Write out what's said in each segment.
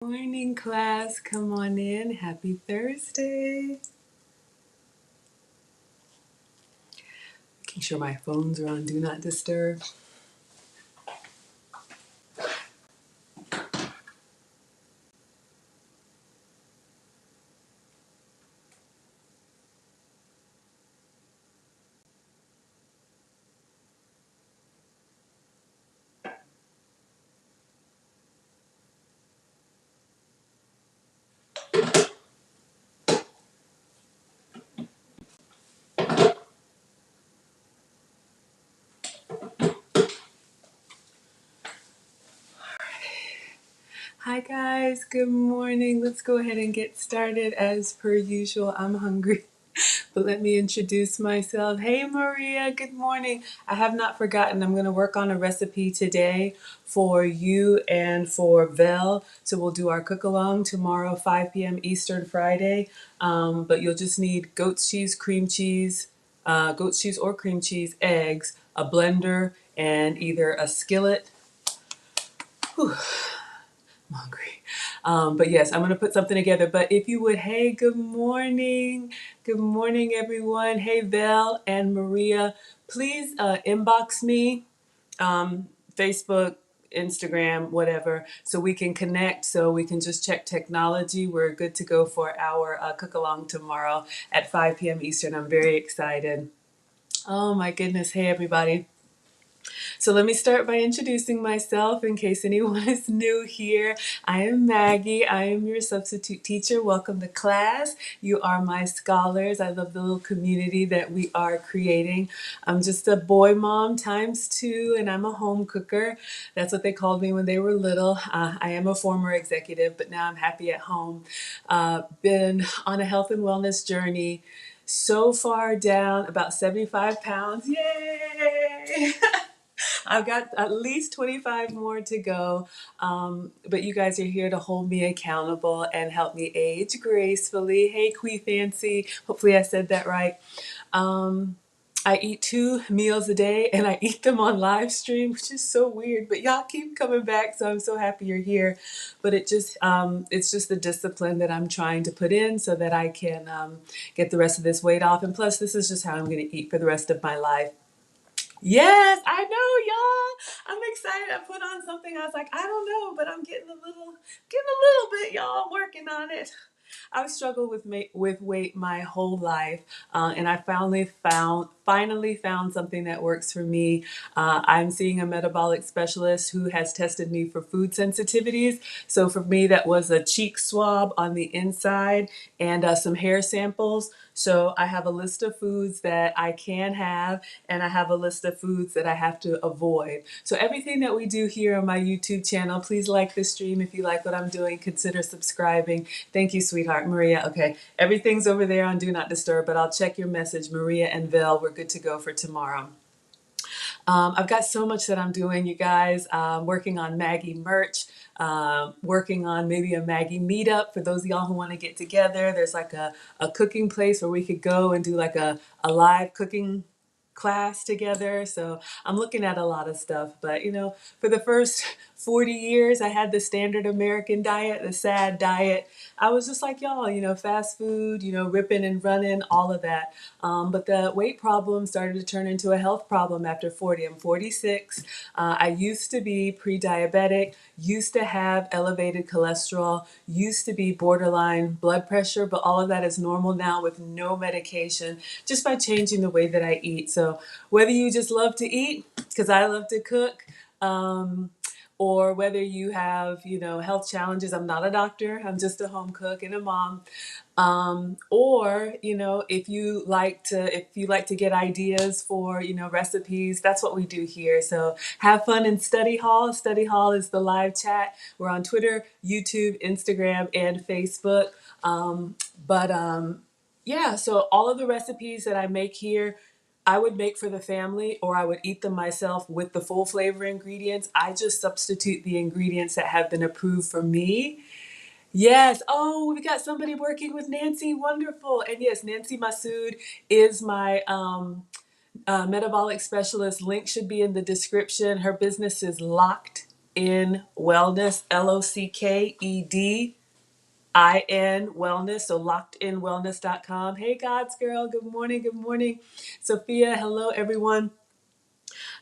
Morning, class. Come on in. Happy Thursday. Making sure my phones are on Do Not Disturb. Hi, guys. Good morning. Let's go ahead and get started. As per usual, I'm hungry. But let me introduce myself. Hey, Maria. Good morning. I have not forgotten. I'm going to work on a recipe today for you and for Vel. So we'll do our cook along tomorrow, 5 p.m. Eastern Friday. But you'll just need goat's cheese, cream cheese, goat's cheese or cream cheese, eggs, a blender, and either a skillet. Whew, I'm hungry. But yes, I'm going to put something together. But if you would, hey, good morning. Good morning, everyone. Hey, Vel and Maria. Please inbox me, Facebook, Instagram, whatever, so we can connect, so we can just check technology. We're good to go for our cook along tomorrow at 5 p.m. Eastern. I'm very excited. Oh, my goodness. Hey, everybody. So let me start by introducing myself in case anyone is new here. I am Maggie. I am your substitute teacher. Welcome to class. You are my scholars. I love the little community that we are creating. I'm just a boy mom times two, and I'm a home cooker. That's what they called me when they were little. I am a former executive, but now I'm happy at home. Been on a health and wellness journey. So far down about 75 pounds. Yay! I've got at least 25 more to go. But you guys are here to hold me accountable and help me age gracefully. Hey, Quee Fancy. Hopefully I said that right. I eat 2 meals a day and I eat them on live stream, which is so weird, but y'all keep coming back. So I'm so happy you're here. But it's just the discipline that I'm trying to put in so that I can get the rest of this weight off. And plus, this is just how I'm going to eat for the rest of my life. Yes, I know, y'all. I'm excited. I put on something. I was like, I don't know, but I'm getting a little bit, y'all. I'm working on it. I've struggled with weight my whole life, and I finally found something that works for me. I'm seeing a metabolic specialist who has tested me for food sensitivities. So for me, that was a cheek swab on the inside and some hair samples. So I have a list of foods that I can have, and I have a list of foods that I have to avoid. So everything that we do here on my YouTube channel, please like this stream. If you like what I'm doing, consider subscribing. Thank you, sweetheart. Maria, okay. Everything's over there on Do Not Disturb, but I'll check your message. Maria and Vel, we're good to go for tomorrow. I've got so much that I'm doing, you guys. Working on Maggie merch, working on maybe a Maggie meetup for those of y'all who want to get together. There's like a cooking place where we could go and do like a live cooking class together. So I'm looking at a lot of stuff. But, for the first 40 years, I had the standard American diet, the sad diet. I was just like y'all, fast food, ripping and running, all of that. But the weight problem started to turn into a health problem after 40. I'm 46. I used to be pre-diabetic, used to have elevated cholesterol, used to be borderline blood pressure, but all of that is normal now with no medication, just by changing the way that I eat. So whether you just love to eat, because I love to cook, or whether you have, health challenges. I'm not a doctor. I'm just a home cook and a mom. Or, if you like to get ideas for, recipes, that's what we do here. So have fun in study hall. Study hall is the live chat. We're on Twitter, YouTube, Instagram, and Facebook. Yeah, so all of the recipes that I make here, I would make for the family, or I would eat them myself with the full flavor ingredients. I just substitute the ingredients that have been approved for me. Yes. Oh, we got somebody working with Nancy. Wonderful. And yes, Nancy Masood is my metabolic specialist. Link should be in the description. Her business is Locked In Wellness, LOCKEDIN Wellness, so lockedinwellness.com. Hey, God's girl, good morning, good morning. Sophia, hello, everyone.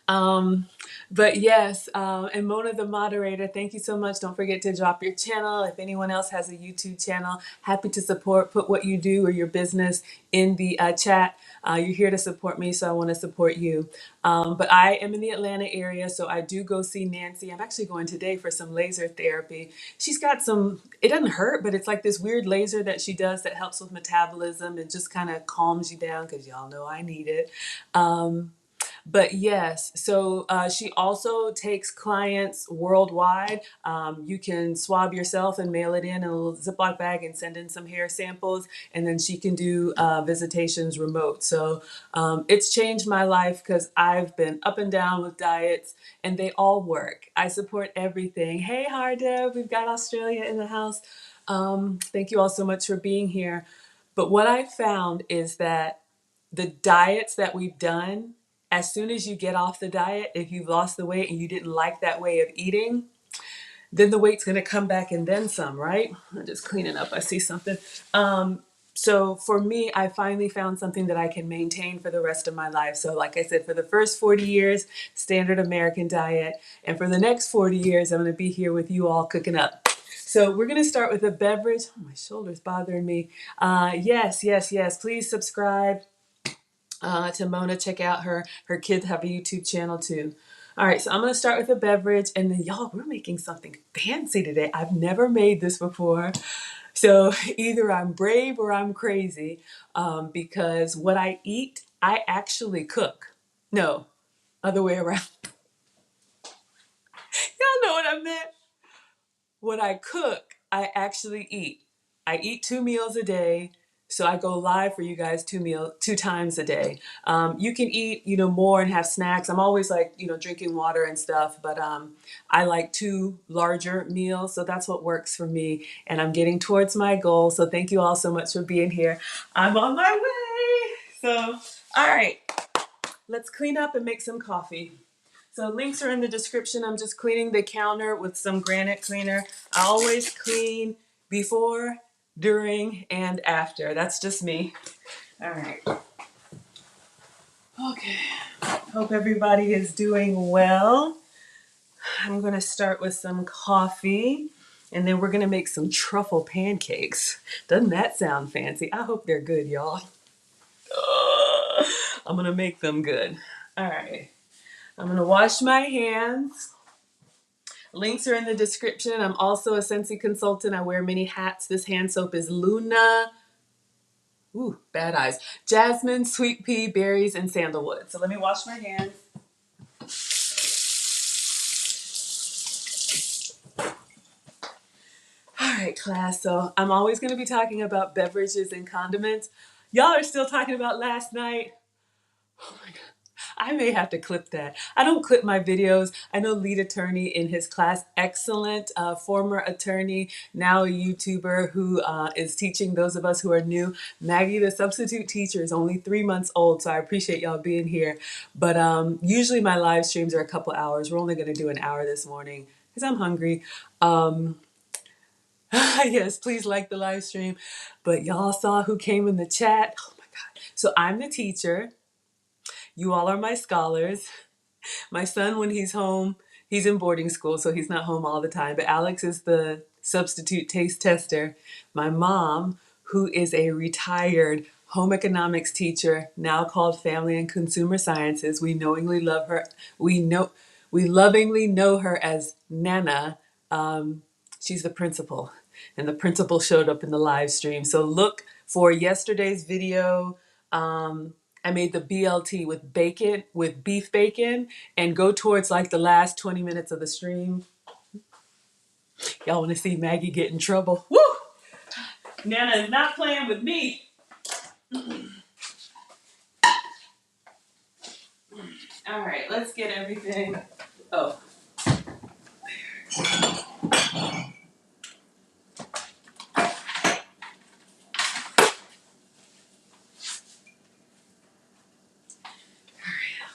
Um, but yes, and Mona, the moderator, thank you so much. Don't forget to drop your channel. If anyone else has a YouTube channel, happy to support. Put what you do or your business in the chat. You're here to support me, so I want to support you. But I am in the Atlanta area, so I do go see Nancy. I'm actually going today for some laser therapy. She's got some, it doesn't hurt, but it's like this weird laser that she does that helps with metabolism and just kind of calms you down because y'all know I need it. But yes, so she also takes clients worldwide. You can swab yourself and mail it in a little Ziploc bag and send in some hair samples, and then she can do visitations remote. So it's changed my life because I've been up and down with diets, and they all work. I support everything. Hey, Hardev, we've got Australia in the house. Thank you all so much for being here. But what I found is that the diets that we've done, as soon as you get off the diet, if you've lost the weight and you didn't like that way of eating, then the weight's going to come back and then some, right? I'm just cleaning up. I see something. So for me, I finally found something that I can maintain for the rest of my life. So like I said, for the first 40 years, standard American diet. And for the next 40 years, I'm going to be here with you all cooking up. So we're going to start with a beverage. Oh, my shoulder's bothering me. Yes. Please subscribe to Mona. Check out her kids have a YouTube channel too. All right, so I'm gonna start with a beverage, and then y'all, we're making something fancy today. I've never made this before, so either I'm brave or I'm crazy, because what I eat, I actually cook. No, other way around. Y'all know what I meant. What I cook, I actually eat. I eat 2 meals a day, so I go live for you guys 2 times a day. You can eat, more and have snacks. I'm always like, drinking water and stuff, but I like 2 larger meals, so that's what works for me. And I'm getting towards my goal. So thank you all so much for being here. I'm on my way. So, all right, let's clean up and make some coffee. So links are in the description. I'm just cleaning the counter with some Granite cleaner. I always clean before, during, and after. That's just me. All right. Okay. Hope everybody is doing well. I'm going to start with some coffee, and then we're going to make some truffle pancakes. Doesn't that sound fancy? I hope they're good, y'all. I'm going to make them good. All right. I'm going to wash my hands. Links are in the description. I'm also a Scentsy consultant. I wear many hats. This hand soap is Luna. Ooh, bad eyes. Jasmine, sweet pea, berries, and sandalwood. So let me wash my hands. All right, class. So I'm always going to be talking about beverages and condiments. Y'all are still talking about last night. Oh my God. I may have to clip that. I don't clip my videos. I know lead attorney in his class, excellent former attorney, now a YouTuber who is teaching those of us who are new. Maggie, the substitute teacher, is only 3 months old, so I appreciate y'all being here. But usually my live streams are a couple hours. We're only going to do an hour this morning because I'm hungry. Yes, please like the live stream. But y'all saw who came in the chat. Oh my God. So I'm the teacher. You all are my scholars. My son, when he's home, he's in boarding school, so he's not home all the time. But Alex is the substitute taste tester. My mom, who is a retired home economics teacher, now called Family and Consumer Sciences. We knowingly love her. We lovingly know her as Nana. She's the principal, and the principal showed up in the live stream. So look for yesterday's video. I made the BLT with bacon, with beef bacon, and go towards like the last 20 minutes of the stream. Y'all want to see Maggie get in trouble? Woo! Nana is not playing with me. All right, let's get everything. Oh.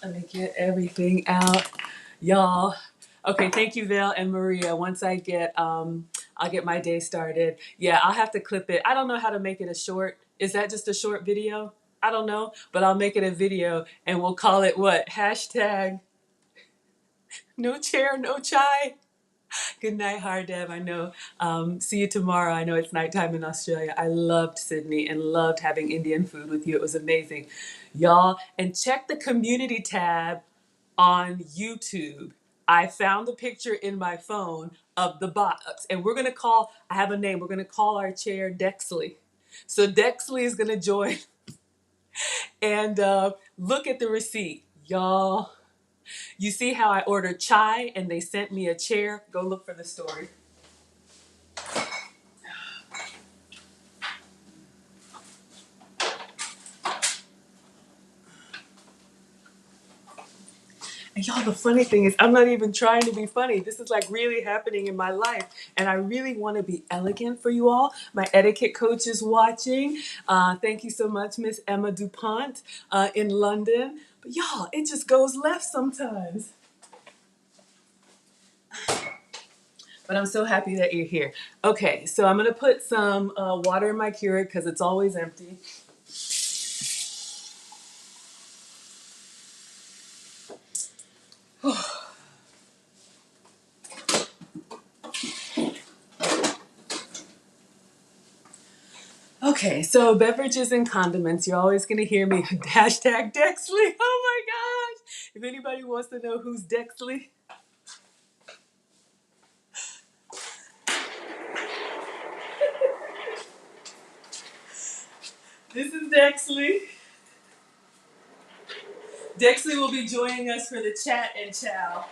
Let me get everything out. Y'all, Okay, thank you, Val and Maria. Once I get, I'll get my day started. Yeah, I'll have to clip it. I don't know how to make it a short. Is that just a short video? I don't know, but I'll make it a video and we'll call it what? Hashtag no chair, no chai. Good night, Hardeb. I know. See you tomorrow. I know it's nighttime in Australia. I loved Sydney and loved having Indian food with you. It was amazing. Y'all, and check the community tab on YouTube. I found the picture in my phone of the box, and we're going to call, I have a name, we're going to call our chair Dexley. So Dexley is going to join and look at the receipt. Y'all, you see how I ordered chai and they sent me a chair? Go look for the story. And y'all, the funny thing is, I'm not even trying to be funny. This is like really happening in my life. And I really want to be elegant for you all. My etiquette coach is watching. Thank you so much, Miss Emma DuPont in London. But y'all, it just goes left sometimes. But I'm so happy that you're here. Okay, so I'm going to put some water in my Keurig because it's always empty. Okay, so beverages and condiments. You're always going to hear me hashtag Dexley. Oh my gosh. If anybody wants to know who's Dexley. This is Dexley. Dexley will be joining us for the chat and chow.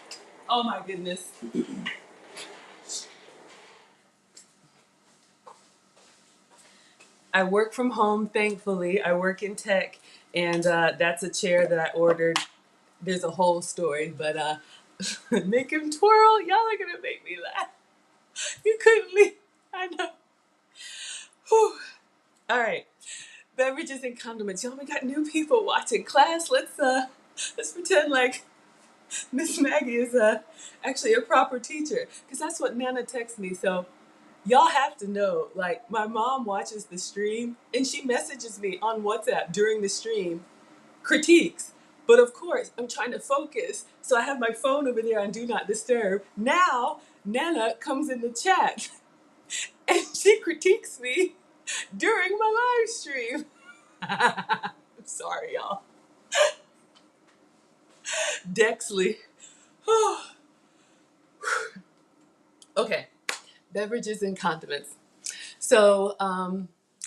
Oh my goodness. I work from home, thankfully. I work in tech, and that's a chair that I ordered. There's a whole story, but make him twirl. Y'all are gonna make me laugh. You couldn't leave. I know. Whew. All right. Beverages and condiments. Y'all, we got new people watching class. Let's pretend like Miss Maggie is actually a proper teacher, because that's what Nana texts me. So y'all have to know, like, my mom watches the stream and she messages me on WhatsApp during the stream, critiques. But of course, I'm trying to focus. So I have my phone over there on Do Not Disturb. Now, Nana comes in the chat and she critiques me during my live stream. I'm sorry, y'all. Dexley. Okay, beverages and condiments. So,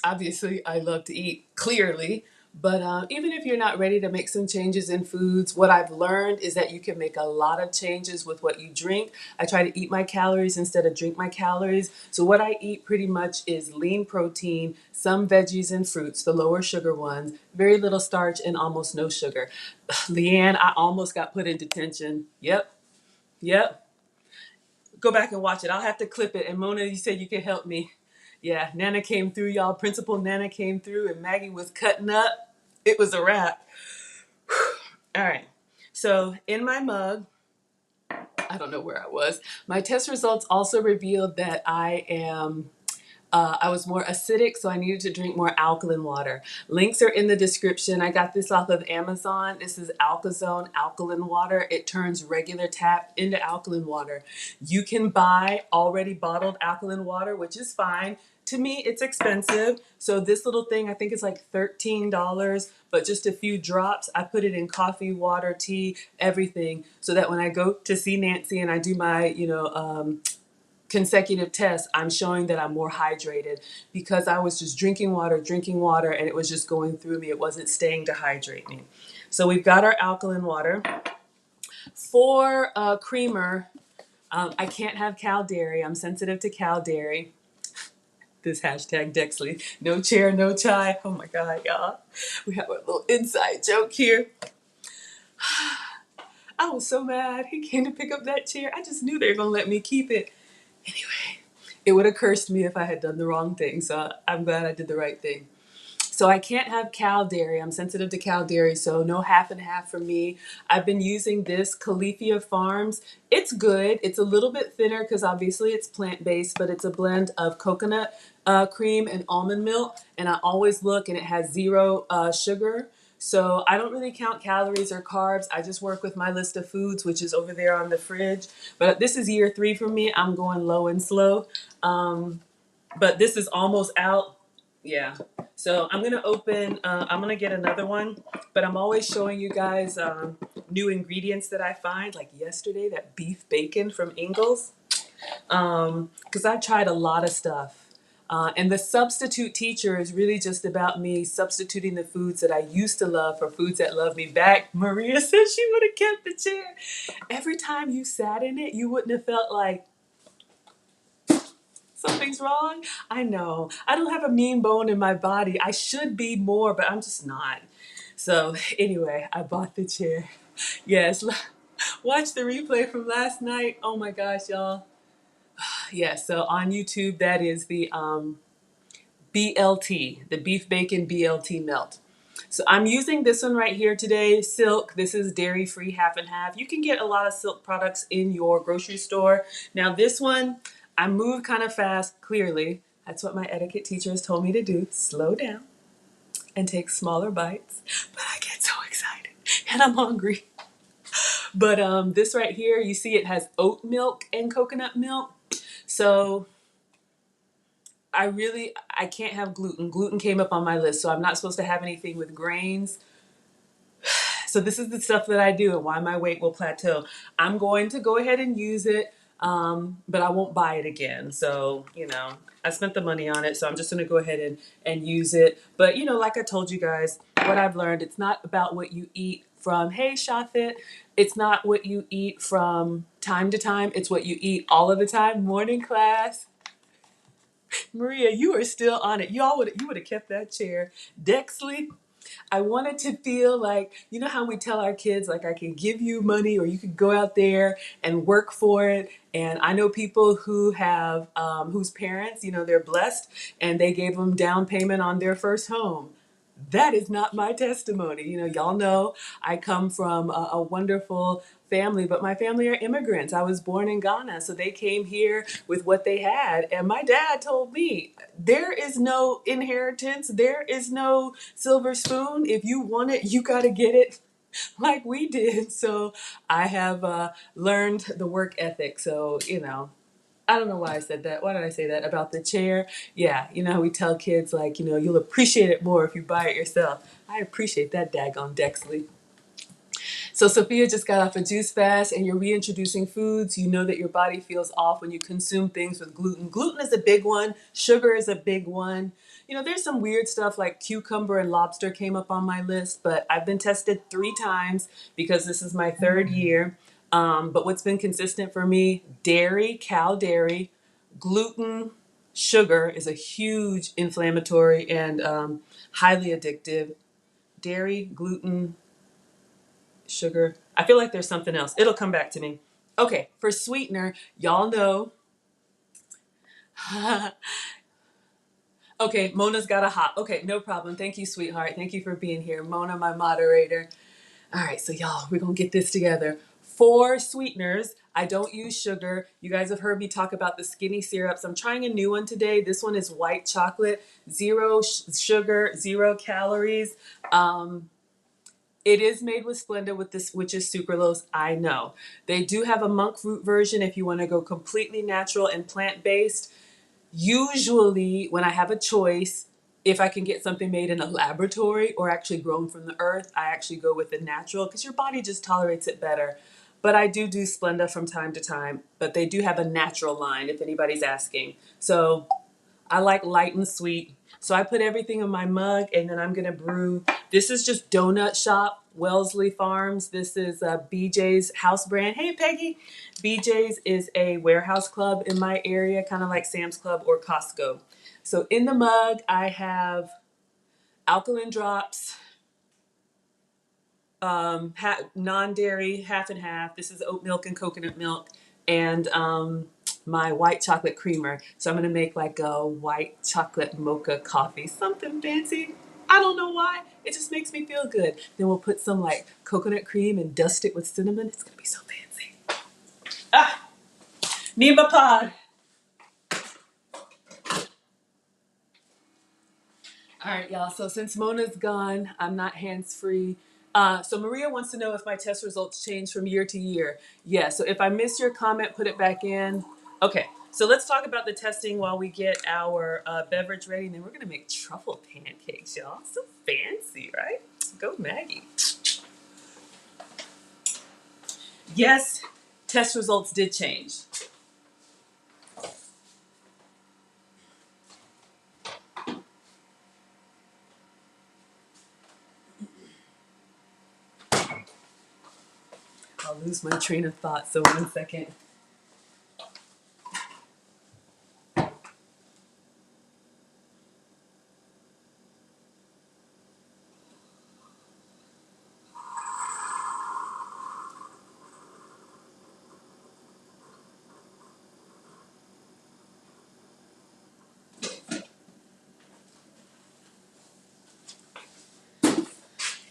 obviously, I love to eat, clearly, but even if you're not ready to make some changes in foods, what I've learned is that you can make a lot of changes with what you drink. I try to eat my calories instead of drink my calories. So what I eat pretty much is lean protein, some veggies and fruits, the lower sugar ones, very little starch and almost no sugar. Leanne, I almost got put in detention. Yep. Go back and watch it. I'll have to clip it. And Mona, you said you could help me. Yeah, Nana came through, y'all. Principal Nana came through, and Maggie was cutting up. It was a wrap. All right. So in my mug, I don't know where I was. My test results also revealed that I was more acidic, so I needed to drink more alkaline water. Links are in the description. I got this off of Amazon. This is Alkazone alkaline water. It turns regular tap into alkaline water. You can buy already bottled alkaline water, which is fine. To me, it's expensive. So this little thing, I think it's like $13, but just a few drops. I put it in coffee, water, tea, everything, so that when I go to see Nancy and I do my, consecutive tests, I'm showing that I'm more hydrated, because I was just drinking water, and it was just going through me. It wasn't staying to hydrate me. So we've got our alkaline water. For creamer, I can't have cow dairy. I'm sensitive to cow dairy. This hashtag Dexley, no chair, no chai. Oh my God, y'all. We have a little inside joke here. I was so mad. He came to pick up that chair. I just knew they were going to let me keep it. Anyway, it would have cursed me if I had done the wrong thing, so I'm glad I did the right thing. So I can't have cow dairy. I'm sensitive to cow dairy, so no half and half for me. I've been using this Califia Farms. It's good. It's a little bit thinner because obviously it's plant-based, but it's a blend of coconut cream and almond milk. And I always look and it has zero sugar. So I don't really count calories or carbs. I just work with my list of foods, which is over there on the fridge. But this is year 3 for me. I'm going low and slow. But this is almost out. Yeah. So I'm going to open, I'm going to get another one, but I'm always showing you guys new ingredients that I find. Like yesterday, that beef bacon from Ingles. Because I've tried a lot of stuff. And the substitute teacher is really just about me substituting the foods that I used to love for foods that love me back. Maria said she would have kept the chair. Every time you sat in it, you wouldn't have felt like something's wrong. I know. I don't have a mean bone in my body. I should be more, but I'm just not. So anyway, I bought the chair. Yes, watch the replay from last night. Oh my gosh, y'all. Yes, so on YouTube, that is the BLT, the beef bacon BLT melt. So I'm using this one right here today, Silk. This is dairy-free half and half. You can get a lot of Silk products in your grocery store. Now this one, I move kind of fast, clearly. That's what my etiquette teacher has told me to do. Slow down and take smaller bites. But I get so excited and I'm hungry. But this right here, you see it has oat milk and coconut milk. So I can't have gluten. Gluten came up on my list, so I'm not supposed to have anything with grains. So this is the stuff that I do and why my weight will plateau. I'm going to go ahead and use it, but I won't buy it again. So, I spent the money on it, so I'm just going to go ahead and use it. But, like I told you guys, what I've learned, it's not about what you eat from, hey, Shafit, it's not what you eat from time to time. It's what you eat all of the time. Morning class. Maria, you are still on it. You would have kept that chair. Dexley, I wanted to feel like, how we tell our kids, like, I can give you money or you could go out there and work for it. And I know people who have, whose parents, they're blessed and they gave them down payment on their first home. That is not my testimony. Y'all know I come from a wonderful family, but my family are immigrants. I was born in Ghana, so they came here with what they had. And my dad told me, there is no inheritance. There is no silver spoon. If you want it, you got to get it like we did. So I have learned the work ethic. So, I don't know why I said that. Why did I say that about the chair? Yeah, how we tell kids, like, you'll appreciate it more if you buy it yourself. I appreciate that daggone Dexley. So Sophia just got off a juice fast and you're reintroducing foods. You know that your body feels off when you consume things with gluten. Gluten is a big one. Sugar is a big one. There's some weird stuff like cucumber and lobster came up on my list, but I've been tested 3 times because this is my 3rd year. But what's been consistent for me, dairy, cow dairy, gluten, sugar is a huge inflammatory and highly addictive. Dairy, gluten, sugar. I feel like there's something else. It'll come back to me. Okay, for sweetener, y'all know. Okay, Mona's got a hop. Okay, no problem. Thank you, sweetheart. Thank you for being here. Mona, my moderator. All right, so y'all, we're going to get this together. For sweeteners, I don't use sugar. You guys have heard me talk about the skinny syrups. I'm trying a new one today. This one is white chocolate, zero sugar, 0 calories. It is made with Splenda, with this, which is sucralose, I know. They do have a monk fruit version if you want to go completely natural and plant-based. Usually, when I have a choice, if I can get something made in a laboratory or actually grown from the earth, I actually go with the natural because your body just tolerates it better. But I do Splenda from time to time, but they do have a natural line if anybody's asking. So I like light and sweet. So I put everything in my mug and then I'm going to brew. This is just Donut Shop, Wellesley Farms. This is BJ's house brand. Hey, Peggy. BJ's is a warehouse club in my area, kind of like Sam's Club or Costco. So in the mug, I have alkaline drops, non-dairy, half and half. This is oat milk and coconut milk. And my white chocolate creamer. So I'm going to make like a white chocolate mocha coffee. Something fancy. I don't know why. It just makes me feel good. Then we'll put some like coconut cream and dust it with cinnamon. It's gonna be so fancy. Ah, need my pod. All right, y'all. So since Mona's gone, I'm not hands-free. So Maria wants to know if my test results change from year to year. Yeah, so if I miss your comment, put it back in. Okay, so let's talk about the testing while we get our beverage ready. And then we're going to make truffle pancakes, y'all. So fancy, right? Go Maggie. Yes, test results did change. I'll lose my train of thought, so 1 second.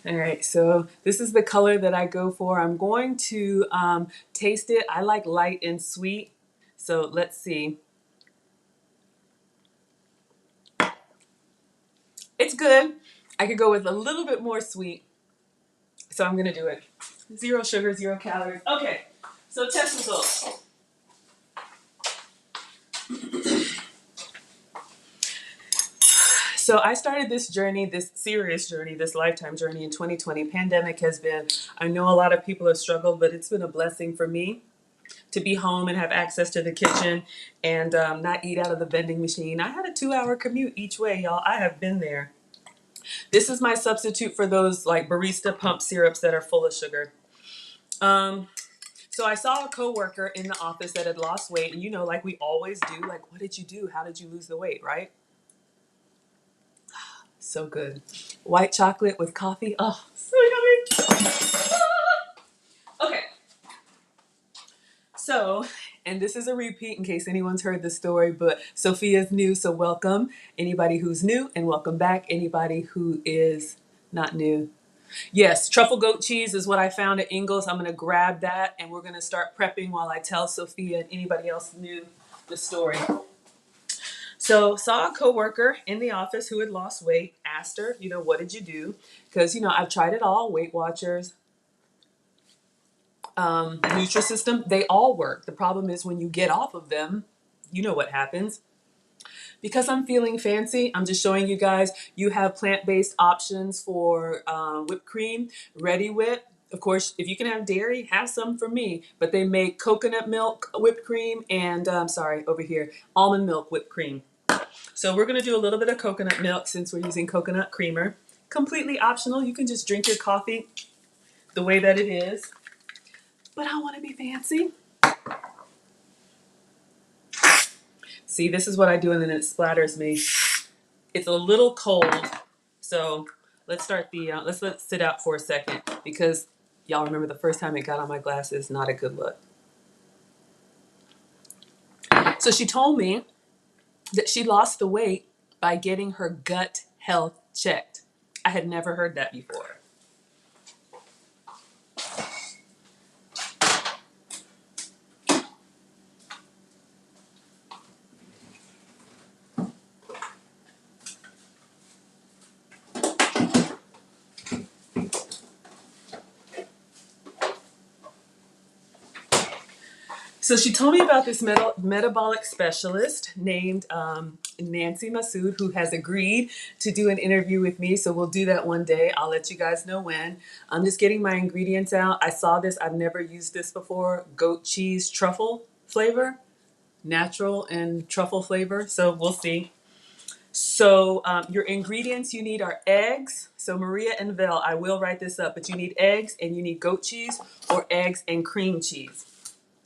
All right, so this is the color that I go for. I'm going to taste it. I like light and sweet. So let's see. It's good. I could go with a little bit more sweet. So I'm going to do it. 0 sugar, 0 calories. Okay, so test results. So I started this journey, this serious journey, this lifetime journey in 2020. Pandemic has been, I know a lot of people have struggled, but it's been a blessing for me to be home and have access to the kitchen and not eat out of the vending machine. I had a 2-hour commute each way, y'all. I have been there. This is my substitute for those like barista pump syrups that are full of sugar. So I saw a coworker in the office that had lost weight, and you know, like we always do, like, what did you do? How did you lose the weight, right? So good. White chocolate with coffee. Oh, so yummy. Okay. So, and this is a repeat in case anyone's heard this story, but Sophia's new, so welcome. Anybody who's new, and welcome back. Anybody who is not new. Yes, truffle goat cheese is what I found at Ingles. I'm going to grab that, and we're going to start prepping while I tell Sophia and anybody else new the story. So saw a coworker in the office who had lost weight, asked her, you know, what did you do? Because, you know, I've tried it all, Weight Watchers, Nutrisystem, they all work. The problem is when you get off of them, you know what happens. Because I'm feeling fancy, I'm just showing you guys, you have plant-based options for whipped cream, Ready Whip. Of course, if you can have dairy, have some for me. But they make coconut milk whipped cream and, over here, almond milk whipped cream. So we're going to do a little bit of coconut milk since we're using coconut creamer. Completely optional. You can just drink your coffee the way that it is. But I want to be fancy. See, this is what I do and then it splatters me. It's a little cold. So let's start the, let's let it sit out for a second because y'all remember the first time it got on my glasses, not a good look. So she told me that she lost the weight by getting her gut health checked. I had never heard that before. So she told me about this metabolic specialist named Nancy Masood, who has agreed to do an interview with me. So we'll do that one day. I'll let you guys know when. I'm just getting my ingredients out. I saw this. I've never used this before. Goat cheese truffle flavor, natural and truffle flavor. So we'll see. So your ingredients you need are eggs. So Maria and Vel, I will write this up, but you need eggs and you need goat cheese or eggs and cream cheese.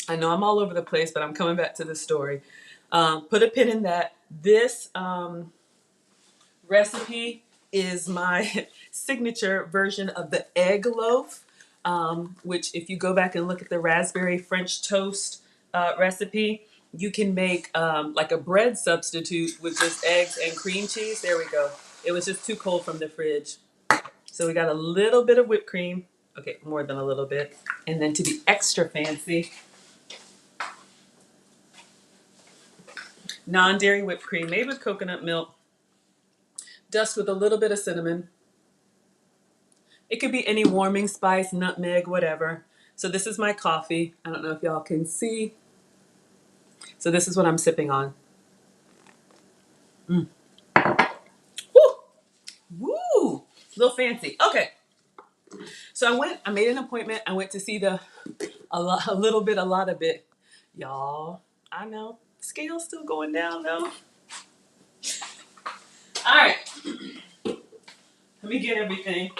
I know I'm all over the place, but I'm coming back to the story. Put a pin in that. This recipe is my signature version of the egg loaf, which if you go back and look at the raspberry French toast recipe, you can make like a bread substitute with just eggs and cream cheese. There we go. It was just too cold from the fridge. So we got a little bit of whipped cream. Okay, more than a little bit. And then to be extra fancy, non-dairy whipped cream made with coconut milk. Dust with a little bit of cinnamon. It could be any warming spice, nutmeg, whatever. So this is my coffee. I don't know if y'all can see. So this is what I'm sipping on. Woo! Woo! A little fancy. Okay. So I made an appointment. I went to see a lot of it. Y'all, I know. Scale's still going down though. All right. Let me get everything.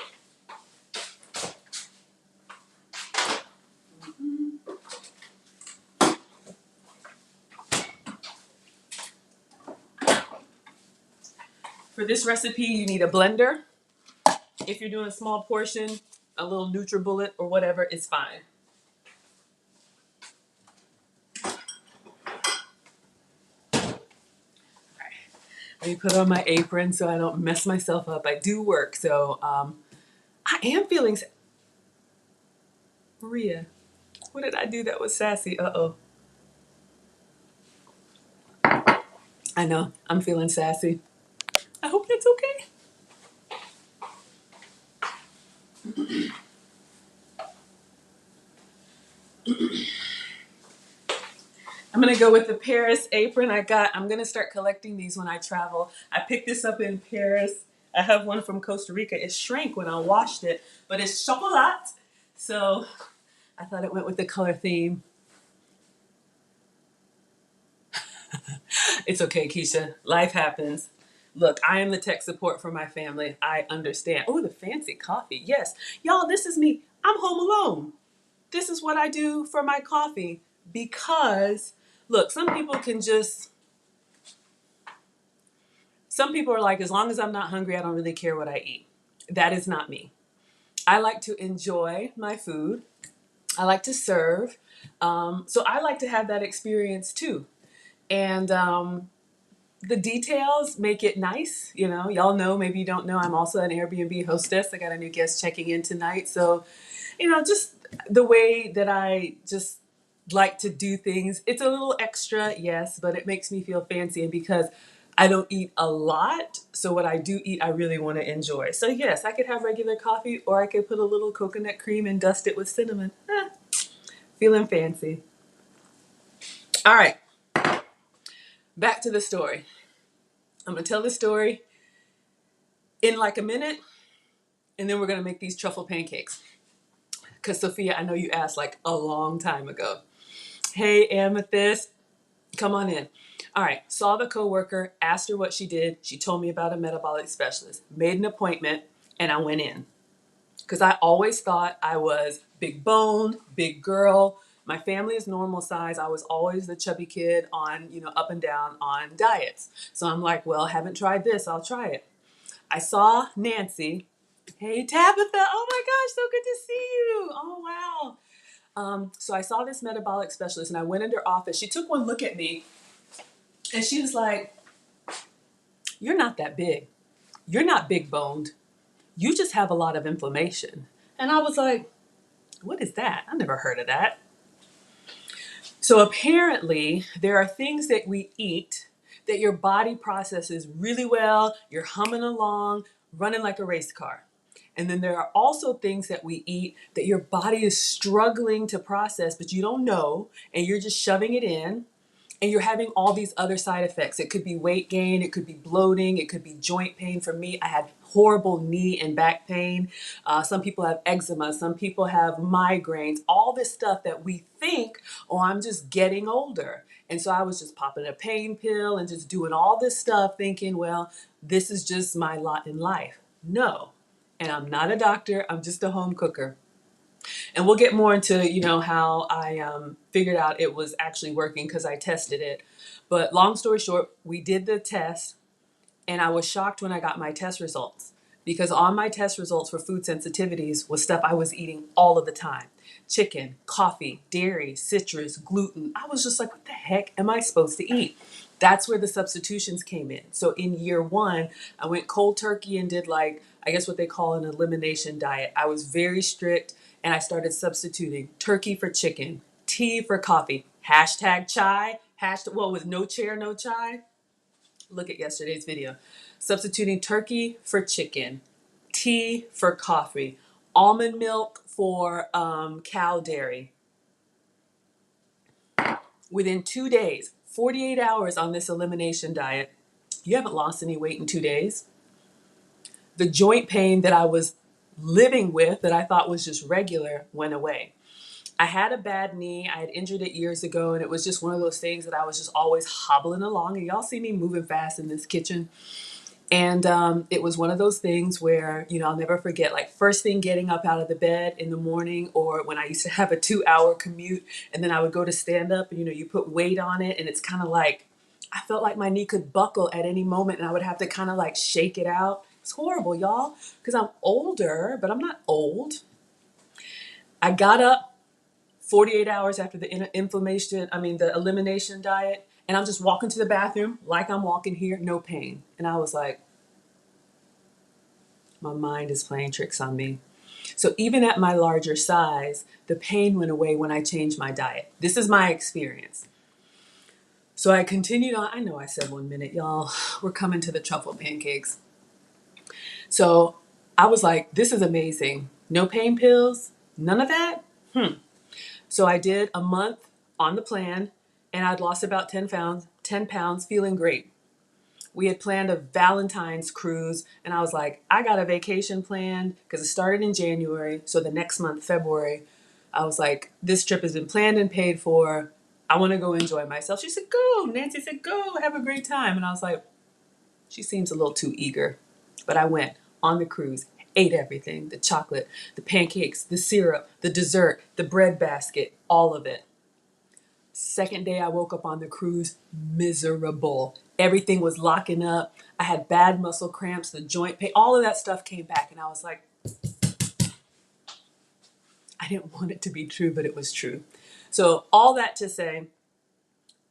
For this recipe, you need a blender. If you're doing a small portion, a little NutriBullet or whatever is fine. Let me put on my apron so I don't mess myself up. I do work, so I am feeling. Maria, what did I do that was sassy? Uh-oh. I know, I'm feeling sassy. I hope that's okay. I'm gonna go with the Paris apron I'm gonna start collecting these when I travel. I picked this up in Paris. I have one from Costa Rica. It shrank when I washed it, but it's chocolate. So I thought it went with the color theme. It's okay, Keisha. Life happens. Look, I am the tech support for my family. I understand. Oh, the fancy coffee. Yes. Y'all, this is me. I'm home alone. This is what I do for my coffee because, look, some people are like, as long as I'm not hungry, I don't really care what I eat. That is not me. I like to enjoy my food. I like to serve. So I like to have that experience too. And the details make it nice. You know, y'all know, maybe you don't know, I'm also an Airbnb hostess. I got a new guest checking in tonight. So, just the way that I just like to do things, it's a little extra, yes, but it makes me feel fancy. And because I don't eat a lot, so what I do eat, I really want to enjoy. So yes, I could have regular coffee or I could put a little coconut cream and dust it with cinnamon. Feeling fancy. All right, back to the story. I'm going to tell the story in like a minute, and then we're going to make these truffle pancakes. Because Sophia, I know you asked like a long time ago. Hey, Amethyst, come on in. All right, saw the coworker, asked her what she did. She told me about a metabolic specialist, made an appointment, and I went in. Because I always thought I was big boned, big girl. My family is normal size. I was always the chubby kid on, up and down on diets. So I'm like, well, haven't tried this. I'll try it. I saw Nancy. Hey, Tabitha. Oh my gosh, so good to see you. Oh, wow. So I saw this metabolic specialist and I went in her office. She took one look at me and she was like, you're not that big. You're not big boned. You just have a lot of inflammation. And I was like, what is that? I never heard of that. So apparently there are things that we eat that your body processes really well. You're humming along, running like a race car. And then there are also things that we eat that your body is struggling to process, but you don't know, and you're just shoving it in. And you're having all these other side effects. It could be weight gain, it could be bloating, it could be joint pain. For me, I had horrible knee and back pain. Some people have eczema, some people have migraines, all this stuff that we think, oh, I'm just getting older. And so I was just popping a pain pill and just doing all this stuff thinking, well, this is just my lot in life. No. And I'm not a doctor, I'm just a home cooker. And we'll get more into, how I figured out it was actually working because I tested it. But long story short, we did the test and I was shocked when I got my test results because on my test results for food sensitivities was stuff I was eating all of the time. Chicken, coffee, dairy, citrus, gluten. I was just like, what the heck am I supposed to eat? That's where the substitutions came in. So in year one, I went cold turkey and did like, I guess what they call an elimination diet. I was very strict and I started substituting turkey for chicken, tea for coffee, hashtag chai, hashtag, well, with no chair, no chai. Look at yesterday's video. Substituting turkey for chicken, tea for coffee, almond milk for cow dairy. Within 2 days, 48 hours on this elimination diet, you haven't lost any weight in 2 days. The joint pain that I was living with that I thought was just regular went away. I had a bad knee. I had injured it years ago, and it was just one of those things that I was just always hobbling along. And y'all see me moving fast in this kitchen. And it was one of those things where, I'll never forget, like first thing getting up out of the bed in the morning, or when I used to have a 2-hour commute and then I would go to stand up, and, you put weight on it and it's kind of like, I felt like my knee could buckle at any moment and I would have to kind of like shake it out. It's horrible, y'all, because I'm older, but I'm not old. I got up 48 hours after the the elimination diet, and I'm just walking to the bathroom like I'm walking here, no pain. And I was like, my mind is playing tricks on me. So even at my larger size, the pain went away when I changed my diet. This is my experience. So I continued on. I know I said 1 minute, y'all. We're coming to the truffle pancakes. So I was like, this is amazing. No pain pills, none of that. So I did a month on the plan and I'd lost about 10 pounds, feeling great. We had planned a Valentine's cruise, and I was like, I got a vacation planned because it started in January. So the next month, February, I was like, this trip has been planned and paid for. I want to go enjoy myself. She said, go. Nancy said, go, have a great time. And I was like, she seems a little too eager. But I went on the cruise, ate everything, the chocolate, the pancakes, the syrup, the dessert, the bread basket, all of it. Second day I woke up on the cruise, miserable. Everything was locking up. I had bad muscle cramps, the joint pain, all of that stuff came back. And I was like, I didn't want it to be true, but it was true. So all that to say,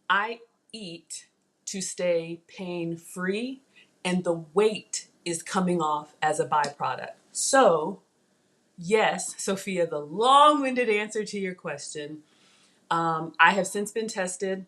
I eat to stay pain-free, and the weight is coming off as a byproduct. So yes, Sophia, the long-winded answer to your question, I have since been tested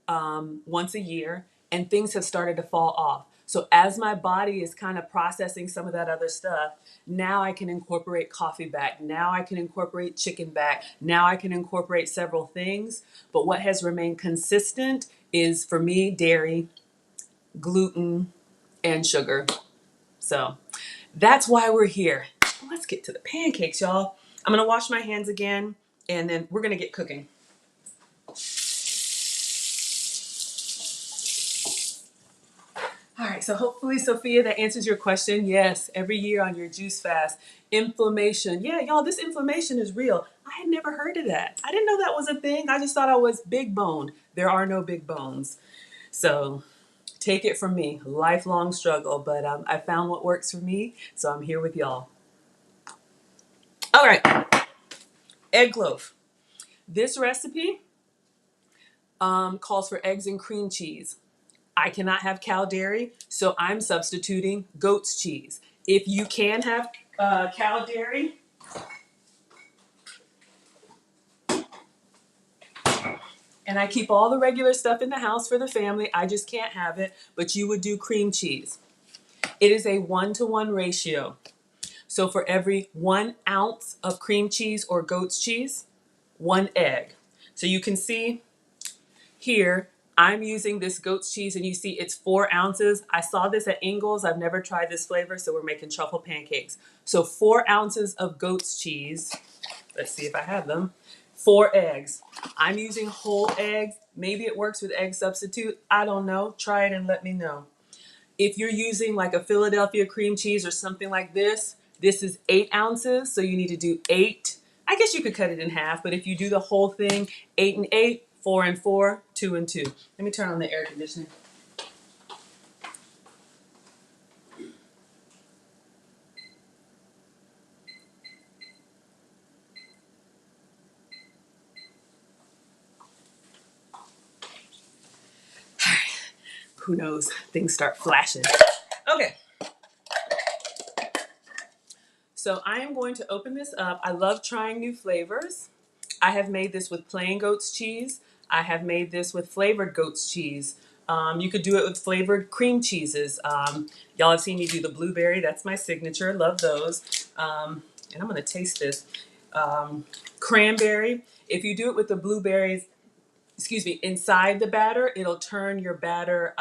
once a year, and things have started to fall off. So as my body is kind of processing some of that other stuff, now I can incorporate coffee back. Now I can incorporate chicken back. Now I can incorporate several things. But what has remained consistent is, for me, dairy, gluten, and sugar. So that's why we're here. Let's get to the pancakes, y'all. I'm going to wash my hands again, and then we're going to get cooking. All right, so hopefully, Sophia, that answers your question. Yes, every year on your juice fast, inflammation. Yeah, y'all, this inflammation is real. I had never heard of that. I didn't know that was a thing. I just thought I was big boned. There are no big bones. So take it from me, lifelong struggle, but I found what works for me, so I'm here with y'all. All right, egg loaf. This recipe calls for eggs and cream cheese. I cannot have cow dairy, so I'm substituting goat's cheese. If you can have cow dairy, and I keep all the regular stuff in the house for the family, I just can't have it, but you would do cream cheese. It is a 1-to-1 ratio. So for every 1 ounce of cream cheese or goat's cheese, 1 egg. So you can see here, I'm using this goat's cheese, and you see it's 4 ounces. I saw this at Ingles. I've never tried this flavor, so we're making truffle pancakes. So 4 ounces of goat's cheese. Let's see if I have them. 4 eggs. I'm using whole eggs. Maybe it works with egg substitute. I don't know. Try it and let me know. If you're using like a Philadelphia cream cheese or something like this is 8 ounces, so you need to do 8. I guess you could cut it in half, but if you do the whole thing, 8 and 8, 4 and 4, 2 and 2. Let me turn on the air conditioning. who knows, things start flashing. Okay. So I am going to open this up. I love trying new flavors. I have made this with plain goat's cheese. I have made this with flavored goat's cheese. You could do it with flavored cream cheeses. Y'all have seen me do the blueberry. That's my signature. Love those. And I'm going to taste this. Cranberry. If you do it with the blueberries, excuse me, inside the batter, it'll turn your batter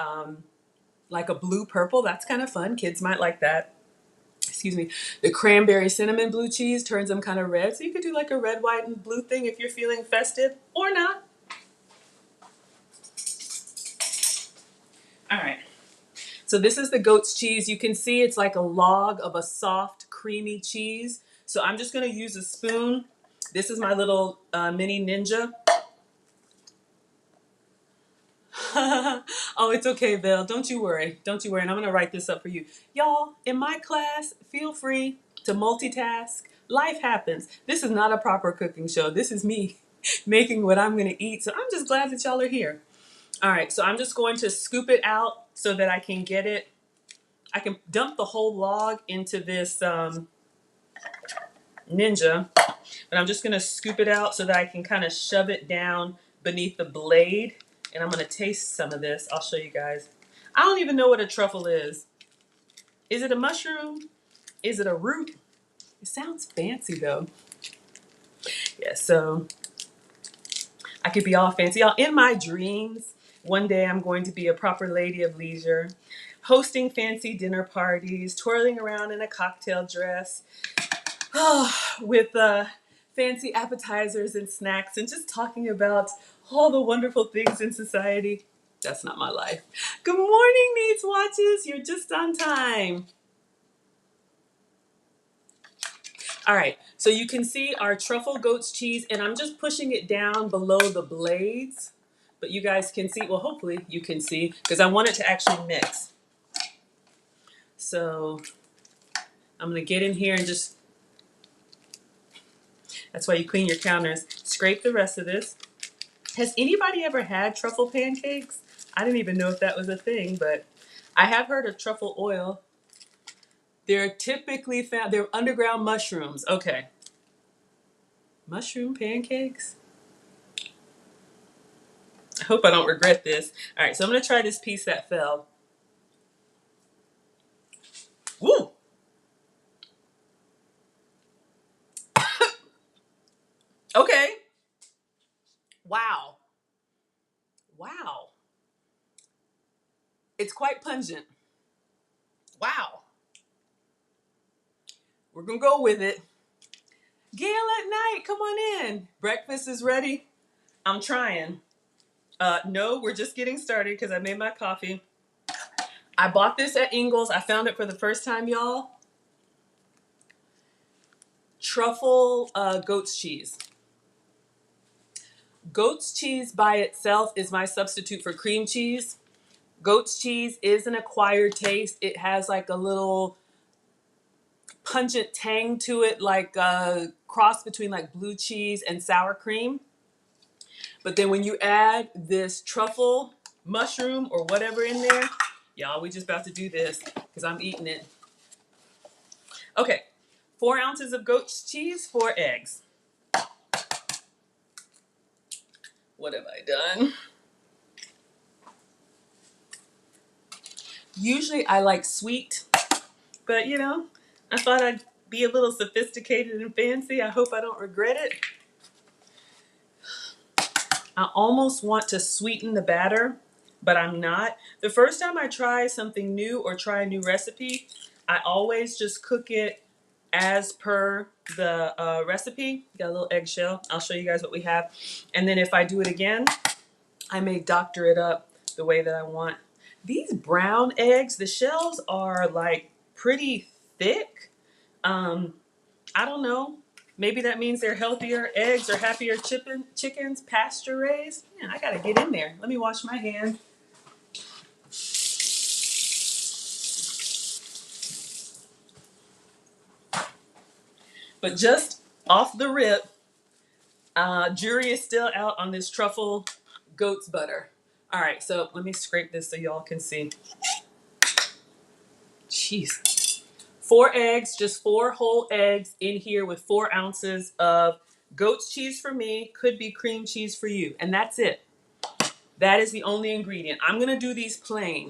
like a blue purple. That's kind of fun. Kids might like that. Excuse me. The cranberry cinnamon blue cheese turns them kind of red. So you could do like a red, white, and blue thing if you're feeling festive or not. All right. So this is the goat's cheese. You can see it's like a log of a soft, creamy cheese. So I'm just going to use a spoon. This is my little mini ninja. Oh, it's okay, Val. Don't you worry. Don't you worry. And I'm going to write this up for you. Y'all, in my class, feel free to multitask. Life happens. This is not a proper cooking show. This is me making what I'm going to eat. So I'm just glad that y'all are here. All right. So I'm just going to scoop it out so that I can get it. I can dump the whole log into this ninja. But I'm just going to scoop it out so that I can kind of shove it down beneath the blade. And I'm going to taste some of this. I'll show you guys. I don't even know what a truffle is. Is it a mushroom? Is it a root? It sounds fancy though. Yeah, so I could be all fancy. Y'all, in my dreams, one day I'm going to be a proper lady of leisure, hosting fancy dinner parties, twirling around in a cocktail dress, with fancy appetizers and snacks, and just talking about all the wonderful things in society. That's not my life. Good morning, Needs Watches. You're just on time. All right, so you can see our truffle goat's cheese, and I'm just pushing it down below the blades, but you guys can see, well, hopefully you can see, because I want it to actually mix. So I'm gonna get in here and just, that's why you clean your counters, scrape the rest of this. Has anybody ever had truffle pancakes? I didn't even know if that was a thing, but I have heard of truffle oil. They're typically found, they're underground mushrooms. Okay. Mushroom pancakes? I hope I don't regret this. All right, so I'm going to try this piece that fell. Woo! Okay. Wow. Wow. It's quite pungent. Wow. We're going to go with it. Gail at night, come on in. Breakfast is ready. I'm trying. No, we're just getting started because I made my coffee. I bought this at Ingles. I found it for the first time, y'all. Truffle goat's cheese. Goat's cheese by itself is my substitute for cream cheese. Goat's cheese is an acquired taste. It has like a little pungent tang to it, like a cross between like blue cheese and sour cream. But then when you add this truffle mushroom or whatever in there, y'all, we just about to do this because I'm eating it. Okay, 4 ounces of goat's cheese, 4 eggs. What have I done? Usually I like sweet, but you know, I thought I'd be a little sophisticated and fancy. I hope I don't regret it. I almost want to sweeten the batter, but I'm not. The first time I try something new or try a new recipe, I always just cook it as per the recipe. Got a little eggshell. I'll show you guys what we have. And then if I do it again, I may doctor it up the way that I want. These brown eggs, the shells are like pretty thick. I don't know. Maybe that means they're healthier eggs or happier chickens, pasture raised. Man, I gotta get in there. Let me wash my hands. But just off the rip, jury is still out on this truffle goat's butter. All right, so let me scrape this so y'all can see. Jeez. 4 eggs, just 4 whole eggs in here with 4 ounces of goat's cheese for me, could be cream cheese for you, and that's it. That is the only ingredient. I'm gonna do these plain.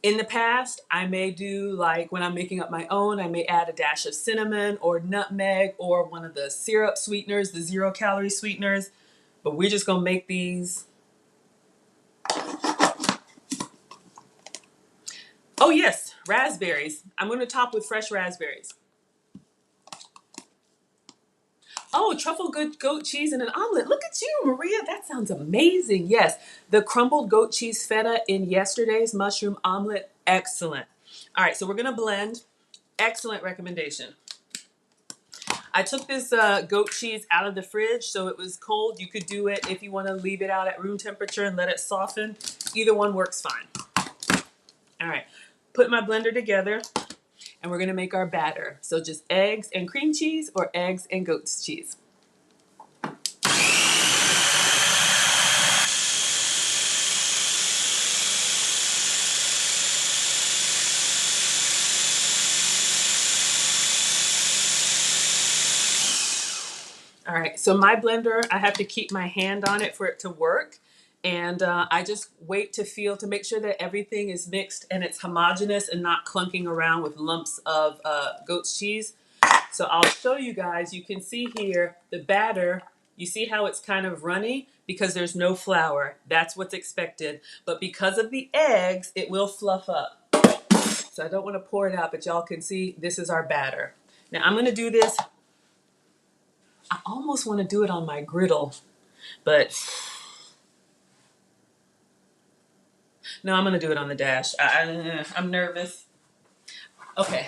In the past, I may do, like when I'm making up my own, I may add a dash of cinnamon or nutmeg or one of the syrup sweeteners, the 0-calorie sweeteners, but we're just gonna make these. Oh yes, raspberries. I'm gonna top with fresh raspberries. Oh, truffle good goat cheese and an omelet. Look at you, Maria. That sounds amazing. Yes, the crumbled goat cheese feta in yesterday's mushroom omelet. Excellent. All right, so we're going to blend. Excellent recommendation. I took this goat cheese out of the fridge, so it was cold. You could do it if you want to leave it out at room temperature and let it soften. Either one works fine. All right, put my blender together, and we're going to make our batter. So just eggs and cream cheese or eggs and goat's cheese. All right, so my blender, I have to keep my hand on it for it to work. And I just wait to feel to make sure that everything is mixed and it's homogeneous and not clunking around with lumps of goat's cheese. So I'll show you guys. You can see here the batter. You see how it's kind of runny because there's no flour. That's what's expected. But because of the eggs, it will fluff up. So I don't want to pour it out, but y'all can see this is our batter. Now I'm going to do this. I almost want to do it on my griddle, but no, I'm going to do it on the dash. I'm nervous. Okay.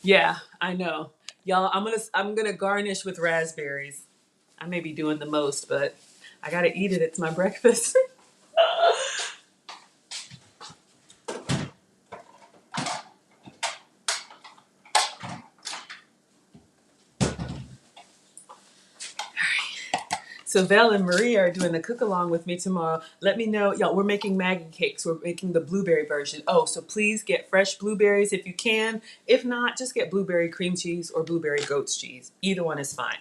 Yeah, I know. Y'all, I'm gonna garnish with raspberries. I may be doing the most, but I gotta eat it. It's my breakfast. So Val and Maria are doing the cook along with me tomorrow. Let me know, y'all. We're making Maggie Cakes. We're making the blueberry version. Oh, so please get fresh blueberries if you can. If not, just get blueberry cream cheese or blueberry goat's cheese. Either one is fine.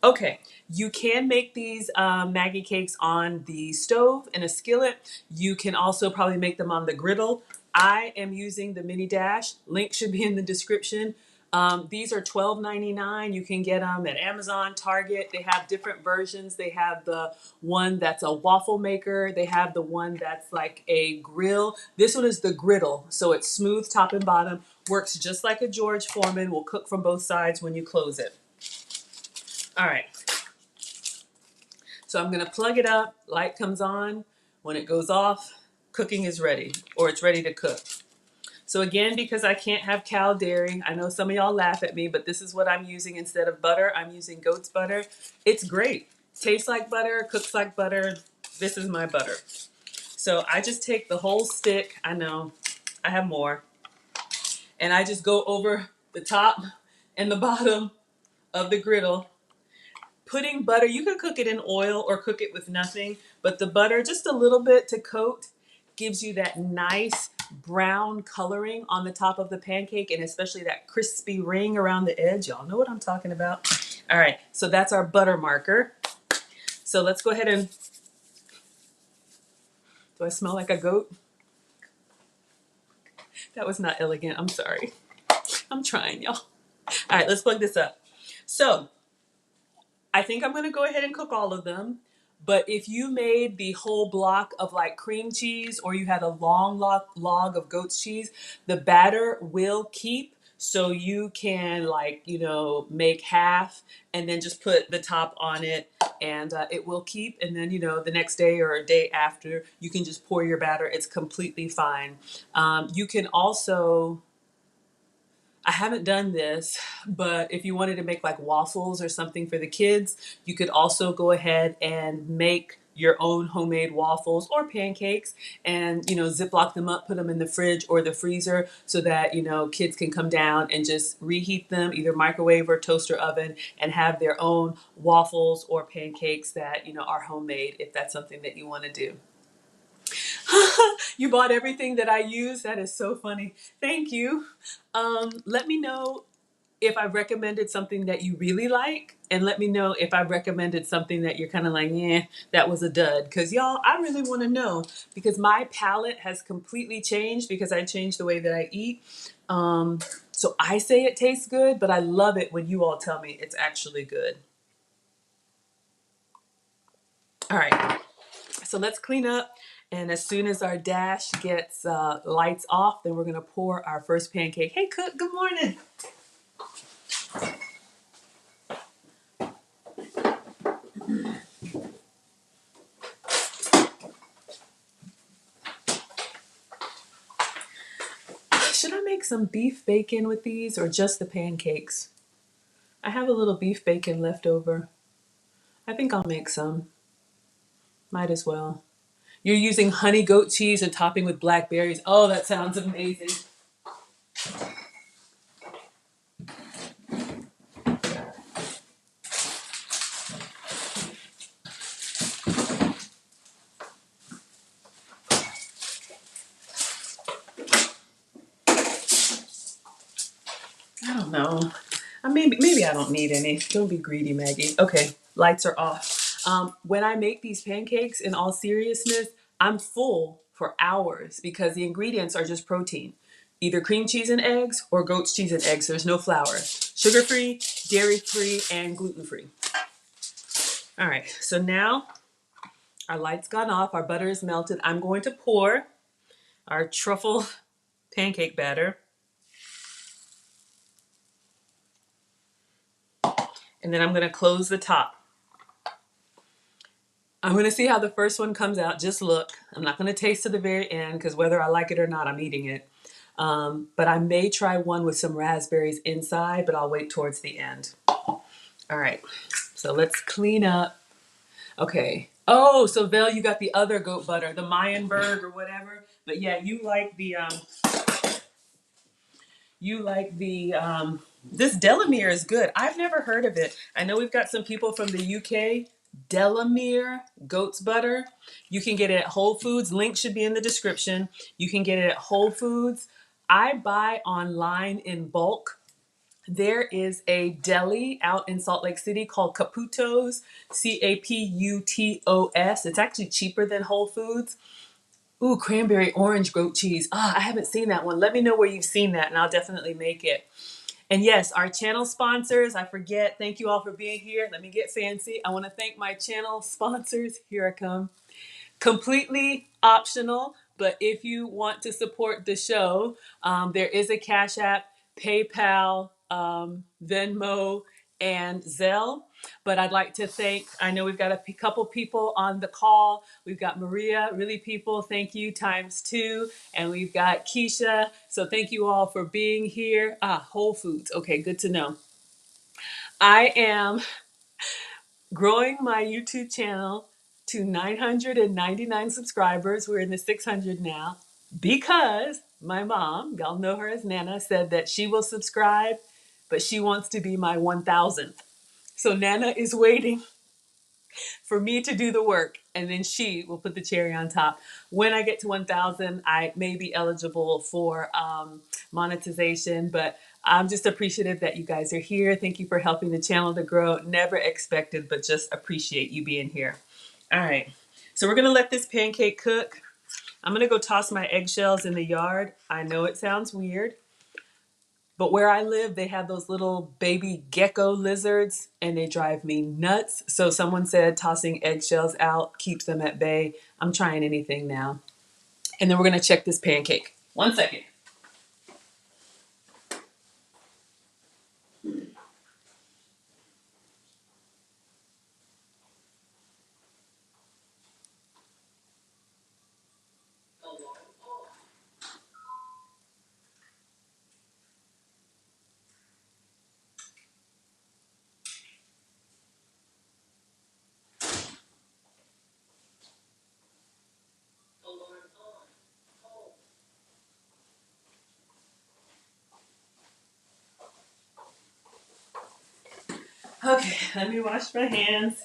Okay, you can make these Maggie Cakes on the stove in a skillet. You can also probably make them on the griddle. I am using the mini dash. Link should be in the description. These are $12.99. You can get them at Amazon, Target. They have different versions. They have the one that's a waffle maker. They have the one that's like a grill. This one is the griddle, so it's smooth top and bottom. Works just like a George Foreman. Will cook from both sides when you close it. All right. So I'm going to plug it up. Light comes on. When it goes off, cooking is ready, or it's ready to cook. So again, because I can't have cow dairy, I know some of y'all laugh at me, but this is what I'm using instead of butter. I'm using goat's butter. It's great. Tastes like butter, cooks like butter. This is my butter. So I just take the whole stick. I know, I have more. And I just go over the top and the bottom of the griddle. Putting butter, you can cook it in oil or cook it with nothing, but the butter, just a little bit to coat, gives you that nice brown coloring on the top of the pancake, and especially that crispy ring around the edge. Y'all know what I'm talking about. All right, so that's our butter marker. So let's go ahead and, do I smell like a goat? That was not elegant, I'm sorry. I'm trying, y'all. All right, let's plug this up. So I think I'm gonna go ahead and cook all of them. But if you made the whole block of like cream cheese or you had a long log of goat's cheese, the batter will keep. So you can like, make half and then just put the top on it and it will keep. And then, the next day or a day after, you can just pour your batter. It's completely fine. You can also, I haven't done this, but if you wanted to make like waffles or something for the kids, you could also go ahead and make your own homemade waffles or pancakes and, Ziploc them up, put them in the fridge or the freezer so that, kids can come down and just reheat them, either microwave or toaster oven, and have their own waffles or pancakes that, are homemade if that's something that you want to do. You bought everything that I use? That is so funny. Thank you. Let me know if I recommended something that you really like, and let me know if I recommended something that you're kind of like, yeah, that was a dud. Because y'all, I really want to know, because my palate has completely changed because I changed the way that I eat. So I say it tastes good, but I love it when you all tell me it's actually good. All right, so let's clean up. And as soon as our dash gets lights off, then we're going to pour our first pancake. Hey, Cook, good morning. Should I make some beef bacon with these or just the pancakes? I have a little beef bacon left over. I think I'll make some. Might as well. You're using honey goat cheese and topping with blackberries. Oh, that sounds amazing. I don't know. Maybe I don't need any. Don't be greedy, Maggie. Okay, lights are off. When I make these pancakes, in all seriousness, I'm full for hours because the ingredients are just protein. Either cream cheese and eggs or goat's cheese and eggs. There's no flour. Sugar-free, dairy-free, and gluten-free. All right, so now our light's gone off. Our butter is melted. I'm going to pour our truffle pancake batter. And then I'm going to close the top. I'm going to see how the first one comes out. Just look. I'm not going to taste to the very end because whether I like it or not, I'm eating it. But I may try one with some raspberries inside, but I'll wait towards the end. All right. So let's clean up. Okay. Oh, so Vel, you got the other goat butter, the Mayenberg or whatever. But yeah, you like this Delamere is good. I've never heard of it. I know we've got some people from the UK. Delamere goat's butter. You can get it at Whole Foods. Link should be in the description. You can get it at Whole Foods. I buy online in bulk. There is a deli out in Salt Lake City called Caputo's, Caputos. It's actually cheaper than Whole Foods. Ooh, cranberry orange goat cheese. I haven't seen that one. Let me know where you've seen that and I'll definitely make it. And yes, our channel sponsors, I forget, thank you all for being here. Let me get fancy. I want to thank my channel sponsors. Here I come. Completely optional, but if you want to support the show, there is a Cash App, PayPal, Venmo, and Zelle. But I'd like to thank, I know we've got a couple people on the call. We've got Maria, really people, thank you, ×2. And we've got Keisha. So thank you all for being here. Whole Foods. Okay, good to know. I am growing my YouTube channel to 999 subscribers. We're in the 600 now because my mom, y'all know her as Nana, said that she will subscribe, but she wants to be my 1000th. So Nana is waiting for me to do the work, and then she will put the cherry on top. When I get to 1,000, I may be eligible for monetization, but I'm just appreciative that you guys are here. Thank you for helping the channel to grow. Never expected, but just appreciate you being here. All right, so we're gonna let this pancake cook. I'm gonna go toss my eggshells in the yard. I know it sounds weird, but where I live, they have those little baby gecko lizards and they drive me nuts. So someone said tossing eggshells out keeps them at bay. I'm trying anything now. And then we're going to check this pancake. 1 second. Okay, let me wash my hands.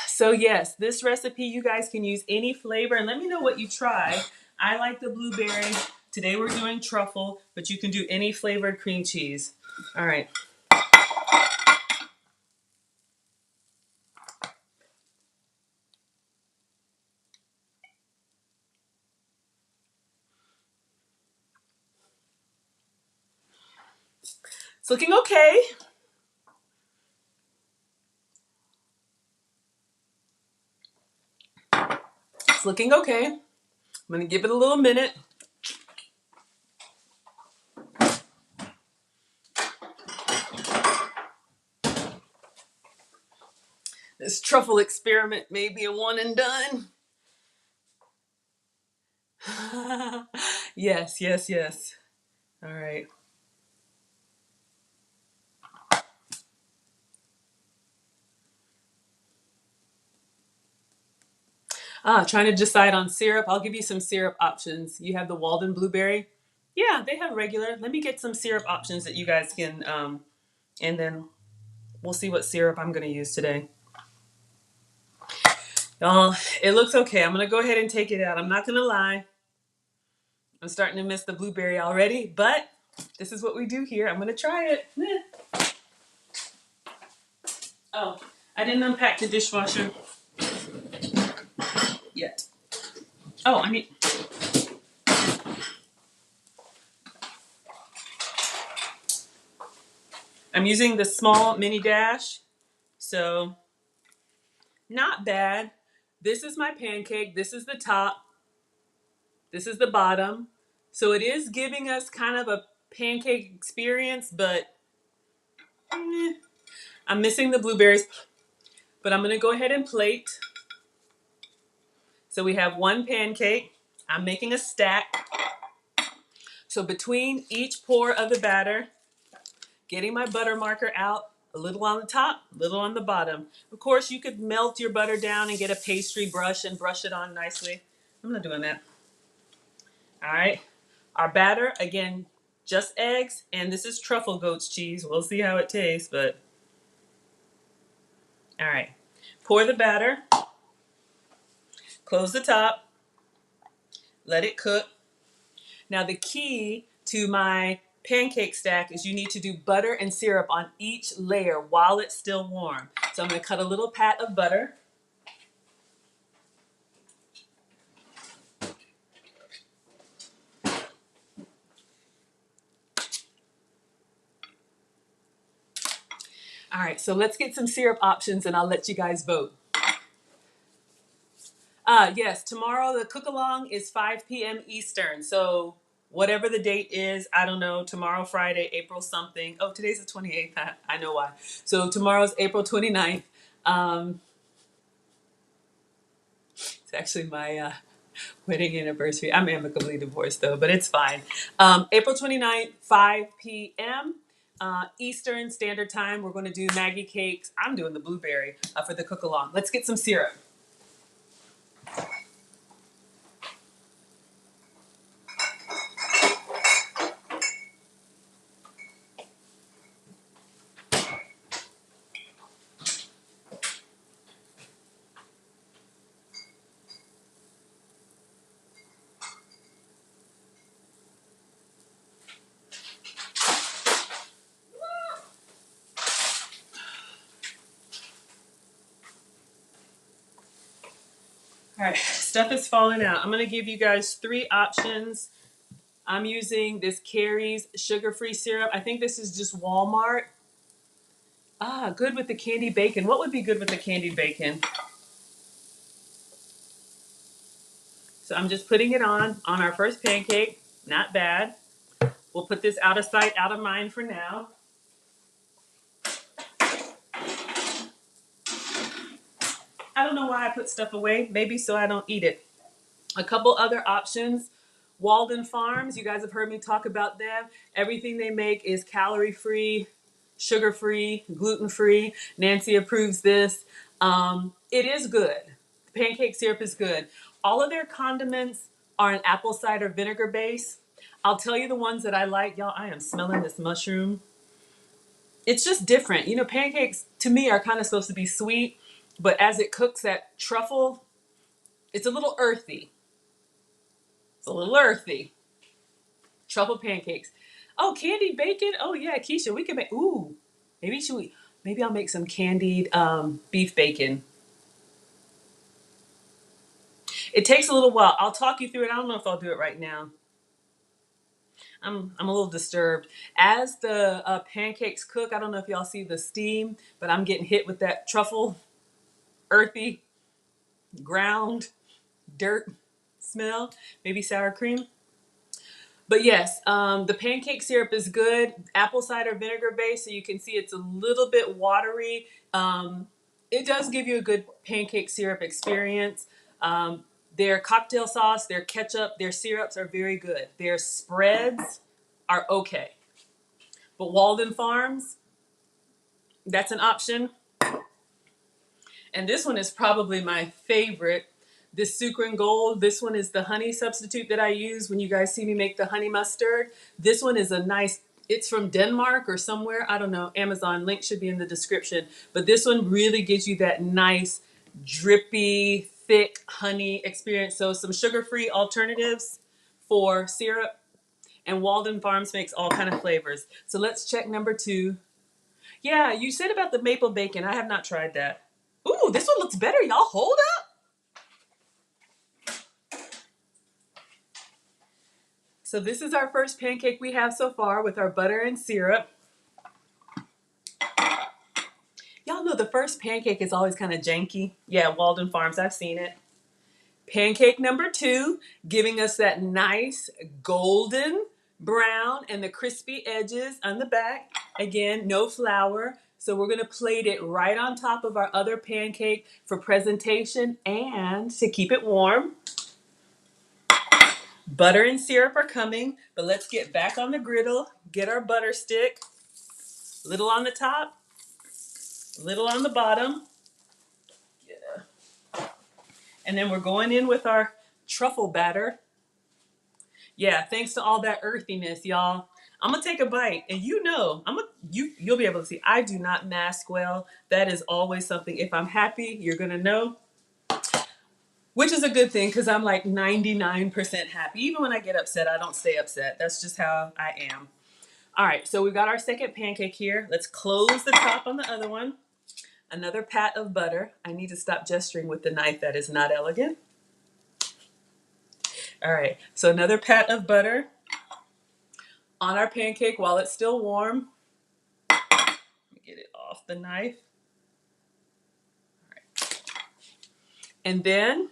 So yes, this recipe, you guys can use any flavor, and let me know what you try. I like the blueberry. Today we're doing truffle, but you can do any flavored cream cheese. All right. It's looking okay. It's looking okay. I'm gonna give it a little minute. This truffle experiment may be a one and done. Yes, yes, yes. All right. Trying to decide on syrup. I'll give you some syrup options. You have the Walden blueberry. Yeah, they have regular. Let me get some syrup options that you guys can, and then we'll see what syrup I'm going to use today. Y'all, it looks okay. I'm going to go ahead and take it out. I'm not going to lie. I'm starting to miss the blueberry already, but this is what we do here. I'm going to try it. Oh, I didn't unpack the dishwasher yet. Oh, I'm using the small mini dash, so not bad. This is my pancake. This is the top. This is the bottom. So it is giving us kind of a pancake experience, but I'm missing the blueberries. But I'm going to go ahead and plate. So we have one pancake. I'm making a stack. So between each pour of the batter, getting my butter marker out, a little on the top, a little on the bottom. Of course, you could melt your butter down and get a pastry brush and brush it on nicely. I'm not doing that. All right. Our batter, again, just eggs, and this is truffle goat's cheese. We'll see how it tastes, but all right. Pour the batter, close the top, let it cook. Now the key to my pancake stack is you need to do butter and syrup on each layer while it's still warm. So I'm going to cut a little pat of butter. All right, so let's get some syrup options and I'll let you guys vote. Yes, tomorrow the cook-along is 5 p.m. Eastern. So whatever the date is, I don't know, tomorrow, Friday, April something. Oh, today's the 28th. I know why. So tomorrow's April 29th. It's actually my wedding anniversary. I'm amicably divorced though, but it's fine. April 29th, 5 p.m. Eastern Standard Time. We're going to do Maggie Cakes. I'm doing the blueberry for the cook-along. Let's get some syrup. All right, stuff is falling out. I'm going to give you guys 3 options. I'm using this Carrie's sugar-free syrup. I think this is just Walmart. Good with the candied bacon. What would be good with the candied bacon? So I'm just putting it on our first pancake. Not bad. We'll put this out of sight, out of mind for now. I don't know why I put stuff away. Maybe so I don't eat it. A couple other options. Walden Farms. You guys have heard me talk about them. Everything they make is calorie-free, sugar-free, gluten-free. Nancy approves this. It is good. The pancake syrup is good. All of their condiments are an apple cider vinegar base. I'll tell you the ones that I like. Y'all, I am smelling this mushroom. It's just different. You know, pancakes to me are kind of supposed to be sweet, but as it cooks, that truffle, it's a little earthy. It's a little earthy. Truffle pancakes. Oh, candied bacon. Oh yeah, Keisha, we can make. Ooh, maybe I'll make some candied beef bacon. It takes a little while. I'll talk you through it. I don't know if I'll do it right now. I'm a little disturbed. As the pancakes cook, I don't know if y'all see the steam, but I'm getting hit with that truffle, earthy, ground, dirt smell. Maybe sour cream. But yes, the pancake syrup is good. Apple cider vinegar base, so you can see it's a little bit watery. It does give you a good pancake syrup experience. Their cocktail sauce, their ketchup, their syrups are very good. Their spreads are okay. But Walden Farms, that's an option. And this one is probably my favorite. This Sucre and Gold, this one is the honey substitute that I use when you guys see me make the honey mustard. This one is a nice, it's from Denmark or somewhere, I don't know, Amazon, link should be in the description. But this one really gives you that nice, drippy, thick honey experience. So some sugar-free alternatives for syrup. And Walden Farms makes all kind of flavors. So let's check number 2. Yeah, you said about the maple bacon. I have not tried that. Ooh, this one looks better. Y'all hold up. So this is our first pancake we have so far with our butter and syrup. Y'all know the first pancake is always kind of janky. Yeah, Walden Farms, I've seen it. Pancake number 2, giving us that nice golden brown and the crispy edges on the back. Again, no flour. So we're going to plate it right on top of our other pancake for presentation and to keep it warm. Butter and syrup are coming, but let's get back on the griddle, get our butter stick, little on the top, little on the bottom. Yeah. And then we're going in with our truffle batter. Yeah, thanks to all that earthiness, y'all. I'm gonna take a bite, and you'll be able to see I do not mask well. That is always something. If I'm happy, you're gonna know. Which is a good thing because I'm like 99% happy. Even when I get upset, I don't stay upset. That's just how I am. All right, so we've got our second pancake here. Let's close the top on the other one. Another pat of butter. I need to stop gesturing with the knife. That is not elegant. All right, so another pat of butter on our pancake while it's still warm. Let me get it off the knife. All right. And then,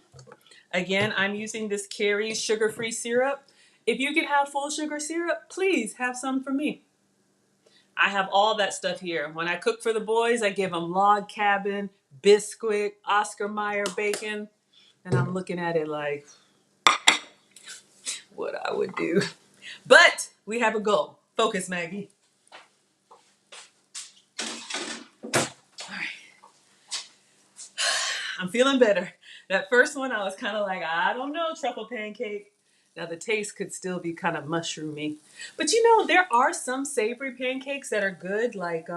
again, I'm using this Carrie's sugar-free syrup. If you can have full sugar syrup, please have some for me. I have all that stuff here. When I cook for the boys, I give them log cabin, Bisquick, Oscar Mayer bacon. And I'm looking at it like what I would do. But we have a goal. Focus, Maggie. All right. I'm feeling better. That first one, I was kind of like, I don't know, truffle pancake. Now the taste could still be kind of mushroomy. But you know, there are some savory pancakes that are good. Like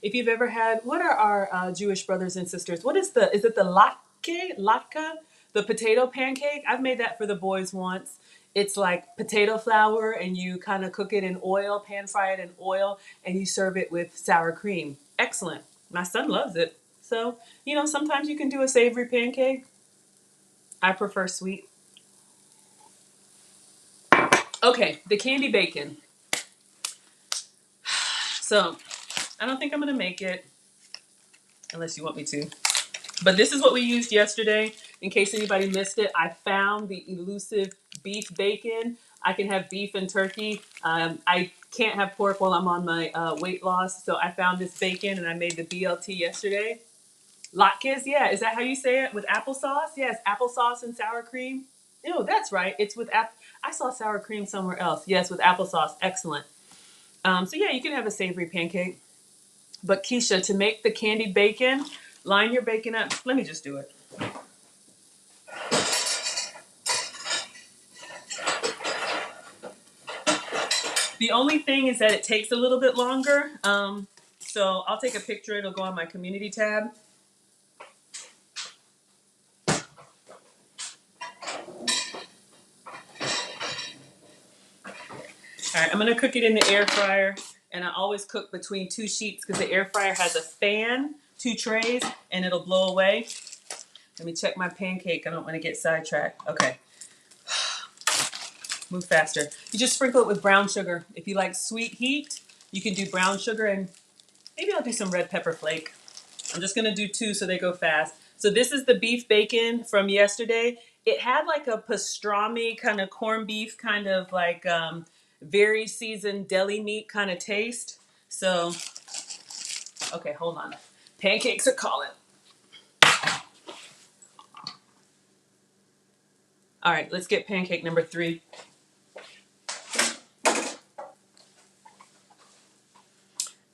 if you've ever had, what are our Jewish brothers and sisters? Is it the latke? The potato pancake? I've made that for the boys once. It's like potato flour and you kind of cook it in oil, pan fry it in oil, and you serve it with sour cream. Excellent. My son loves it. So, you know, sometimes you can do a savory pancake. I prefer sweet. Okay, the candy bacon. So, I don't think I'm going to make it unless you want me to. But this is what we used yesterday. In case anybody missed it, I found the elusive beef bacon. I can have beef and turkey. I can't have pork while I'm on my weight loss. So I found this bacon and I made the BLT yesterday. Latkes, yeah. Is that how you say it? With applesauce? Yes, applesauce and sour cream. Ew, that's right. It's with I saw sour cream somewhere else. Yes, with applesauce. Excellent. So yeah, you can have a savory pancake. But Keisha, to make the candied bacon, line your bacon up. Let me just do it. The only thing is that it takes a little bit longer. So I'll take a picture. It'll go on my community tab. All right, I'm gonna cook it in the air fryer, and I always cook between 2 sheets because the air fryer has a fan, 2 trays, and it'll blow away. Let me check my pancake. I don't want to get sidetracked. Okay. Move faster. You just sprinkle it with brown sugar. If you like sweet heat, you can do brown sugar, and maybe I'll do some red pepper flake. I'm just gonna do 2 so they go fast. So this is the beef bacon from yesterday. It had like a pastrami kind of corned beef, kind of like very seasoned deli meat kind of taste. So, okay, hold on. Pancakes are calling. All right, let's get pancake number 3.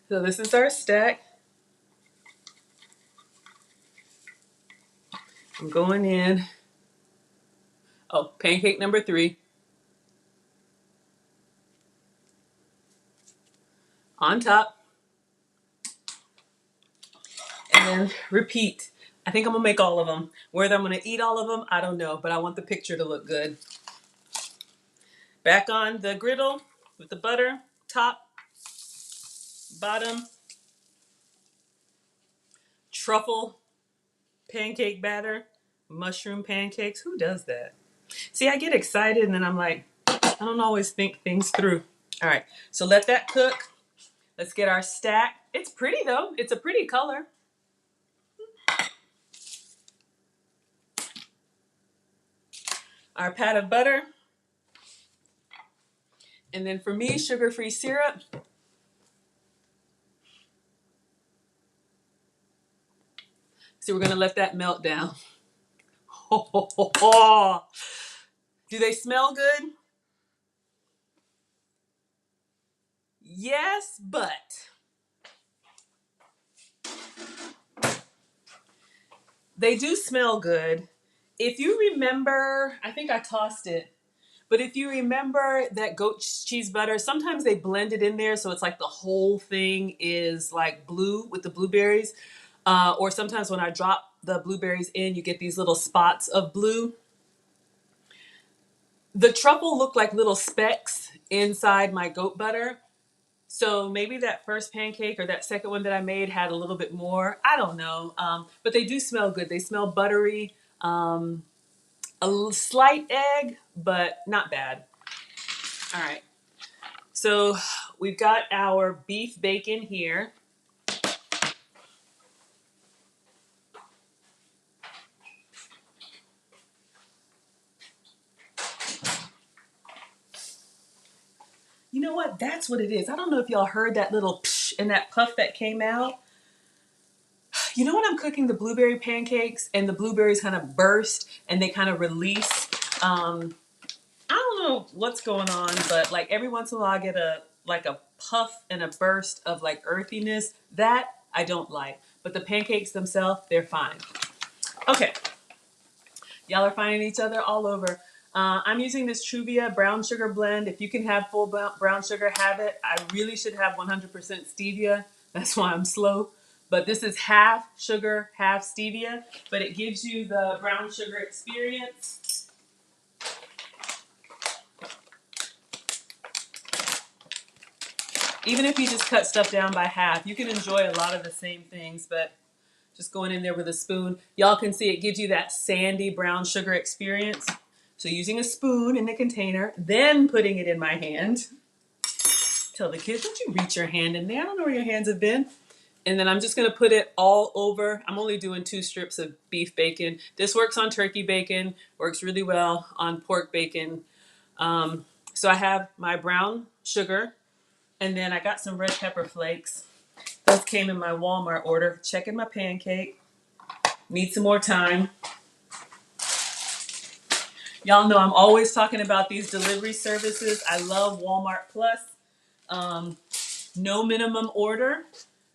So this is our stack. I'm going in. Oh, pancake number 3. On top. And then repeat. I think I'm gonna make all of them. Whether I'm gonna eat all of them, I don't know, but I want the picture to look good. Back on the griddle with the butter, top, bottom, truffle pancake batter, mushroom pancakes. Who does that? See, I get excited and then I'm like, I don't always think things through. All right, so let that cook. Let's get our stack. It's pretty though. It's a pretty color. Our pat of butter. And then for me, sugar-free syrup. So we're gonna let that melt down. Do they smell good? Yes, but they do smell good. If you remember, I think I tossed it, but if you remember that goat cheese butter, sometimes they blend it in there so it's like the whole thing is like blue with the blueberries. Or sometimes when I drop the blueberries in, you get these little spots of blue. The truffle looked like little specks inside my goat butter. So maybe that first pancake or that second one that I made had a little bit more. I don't know. But they do smell good. They smell buttery. A slight egg, but not bad. All right. So we've got our beef bacon here. You know what? That's what it is. I don't know if y'all heard that little psh and that puff that came out. You know when I'm cooking the blueberry pancakes and the blueberries kind of burst and they kind of release? I don't know what's going on, but like every once in a while I get a puff and a burst of like earthiness. That I don't like. But the pancakes themselves, they're fine. Okay. Y'all are finding each other all over. I'm using this Truvia brown sugar blend. If you can have full brown sugar, have it. I really should have 100% stevia. That's why I'm slow. But this is half sugar, half stevia. But it gives you the brown sugar experience. Even if you just cut stuff down by half, you can enjoy a lot of the same things, but just going in there with a spoon. Y'all can see it gives you that sandy brown sugar experience. So using a spoon in the container, then putting it in my hand. Tell the kids, don't you reach your hand in there. I don't know where your hands have been. And then I'm just gonna put it all over. I'm only doing 2 strips of beef bacon. This works on turkey bacon, works really well on pork bacon. So I have my brown sugar, and then I got some red pepper flakes. Those came in my Walmart order. Checking my pancake. Need some more time. Y'all know I'm always talking about these delivery services. I love Walmart Plus. No minimum order.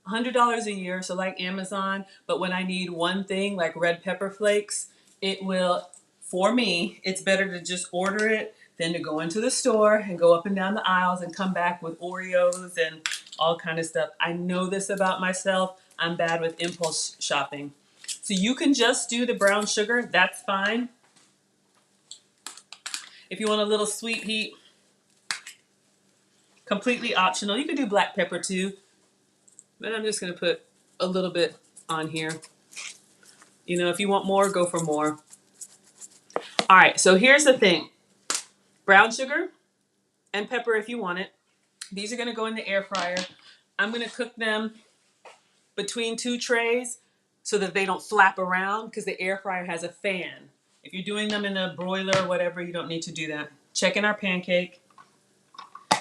$100 a year, so like Amazon. But when I need one thing, like red pepper flakes, it will, for me, it's better to just order it than to go into the store and go up and down the aisles and come back with Oreos and all kind of stuff. I know this about myself. I'm bad with impulse shopping. So you can just do the brown sugar, that's fine. If you want a little sweet heat, completely optional. You can do black pepper too, but I'm just gonna put a little bit on here. You know, if you want more, go for more. All right, so here's the thing. Brown sugar and pepper if you want it. These are gonna go in the air fryer. I'm gonna cook them between 2 trays so that they don't flap around because the air fryer has a fan. If you're doing them in a broiler or whatever, you don't need to do that. Checking our pancake.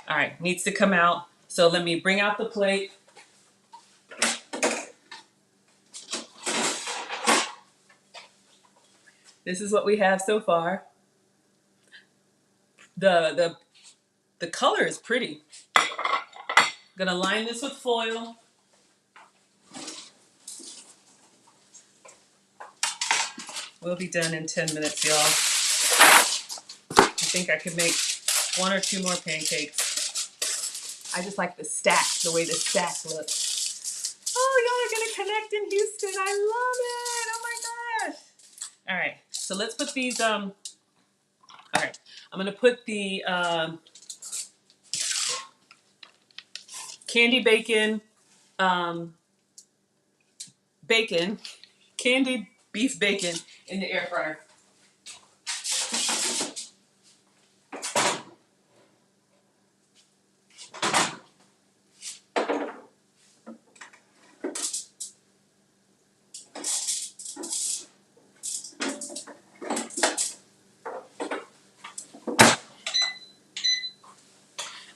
All right, needs to come out. So let me bring out the plate. This is what we have so far. The color is pretty. I'm gonna line this with foil. We'll be done in 10 minutes, y'all. I think I could make 1 or 2 more pancakes. I just like the stack, the way the stack looks. Oh, y'all are gonna connect in Houston. I love it. Oh my gosh. All right, so let's put these, all right, I'm gonna put the candy bacon, candied beef bacon in the air fryer.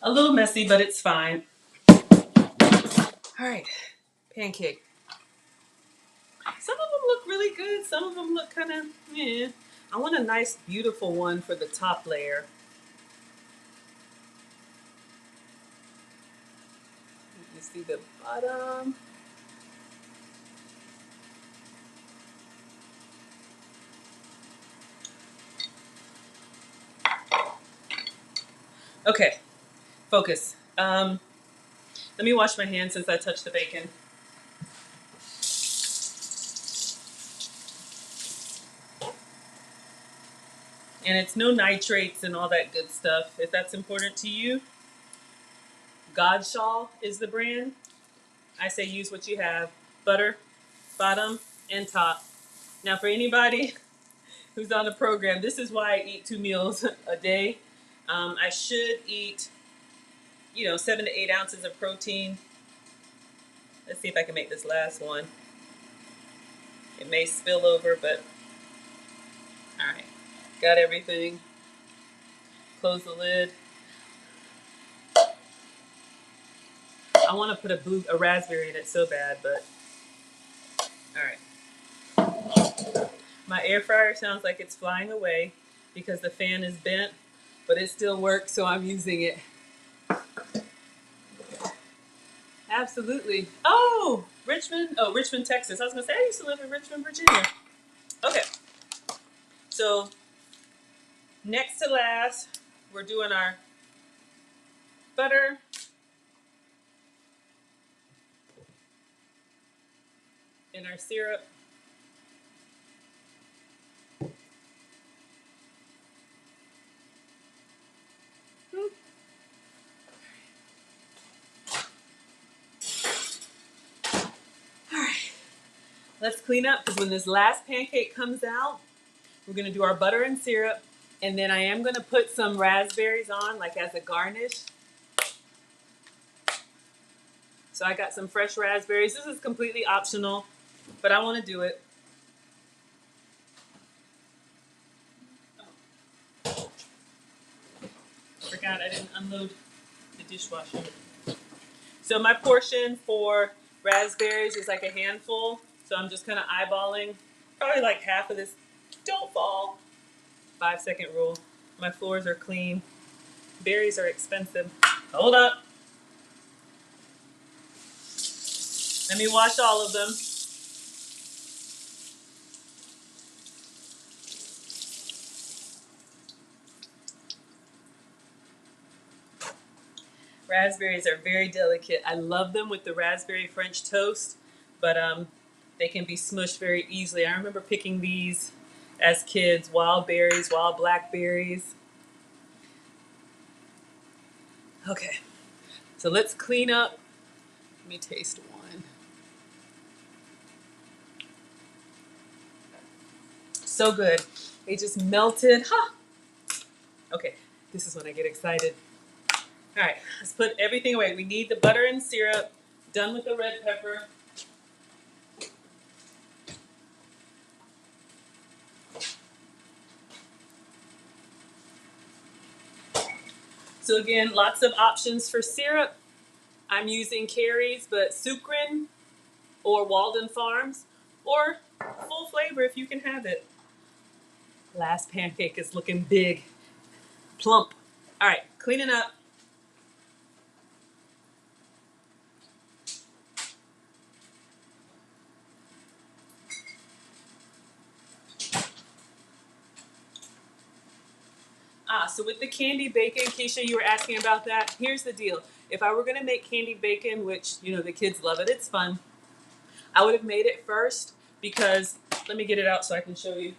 A little messy, but it's fine. All right, pancake. Some of them look really good. Some of them look kind of, yeah. I want a nice, beautiful one for the top layer. You see the bottom. Okay, focus. Let me wash my hands since I touched the bacon. And it's no nitrates and all that good stuff. If that's important to you, Godshall is the brand. I say use what you have. Butter, bottom and top. Now for anybody who's on the program, this is why I eat 2 meals a day. I should eat, 7 to 8 ounces of protein. Let's see if I can make this last one. It may spill over, but all right. Got everything. Close the lid. I want to put a raspberry in it so bad, but all right. My air fryer sounds like it's flying away because the fan is bent, but it still works, so I'm using it. Absolutely. Oh, Richmond, Texas. I was gonna say I used to live in Richmond, Virginia. Okay. So next to last, we're doing our butter. And our syrup. All right, let's clean up because when this last pancake comes out, we're gonna do our butter and syrup, and then I am gonna put some raspberries on, like as a garnish. So I got some fresh raspberries. This is completely optional, but I wanna do it. Forgot I didn't unload the dishwasher. So my portion for raspberries is like a handful. So I'm just kind of eyeballing, probably like half of this. Don't fall. 5-second rule. My floors are clean. Berries are expensive. Hold up. Let me wash all of them. Raspberries are very delicate. I love them with the raspberry French toast, but they can be smushed very easily. I remember picking these as kids, wild berries, wild blackberries. Okay, so let's clean up. Let me taste one. So good. They just melted. Ha! Okay, this is when I get excited. All right, let's put everything away. We need the butter and syrup. Done with the red pepper. So again, lots of options for syrup. I'm using Carrie's, but Sucrin or Walden Farms, or full flavor if you can have it. Last pancake is looking big, plump. All right, cleaning up. So with the candied bacon, Keisha, you were asking about that. Here's the deal. If I were gonna make candied bacon, which, you know, the kids love it, it's fun, I would have made it first because, let me get it out so I can show you.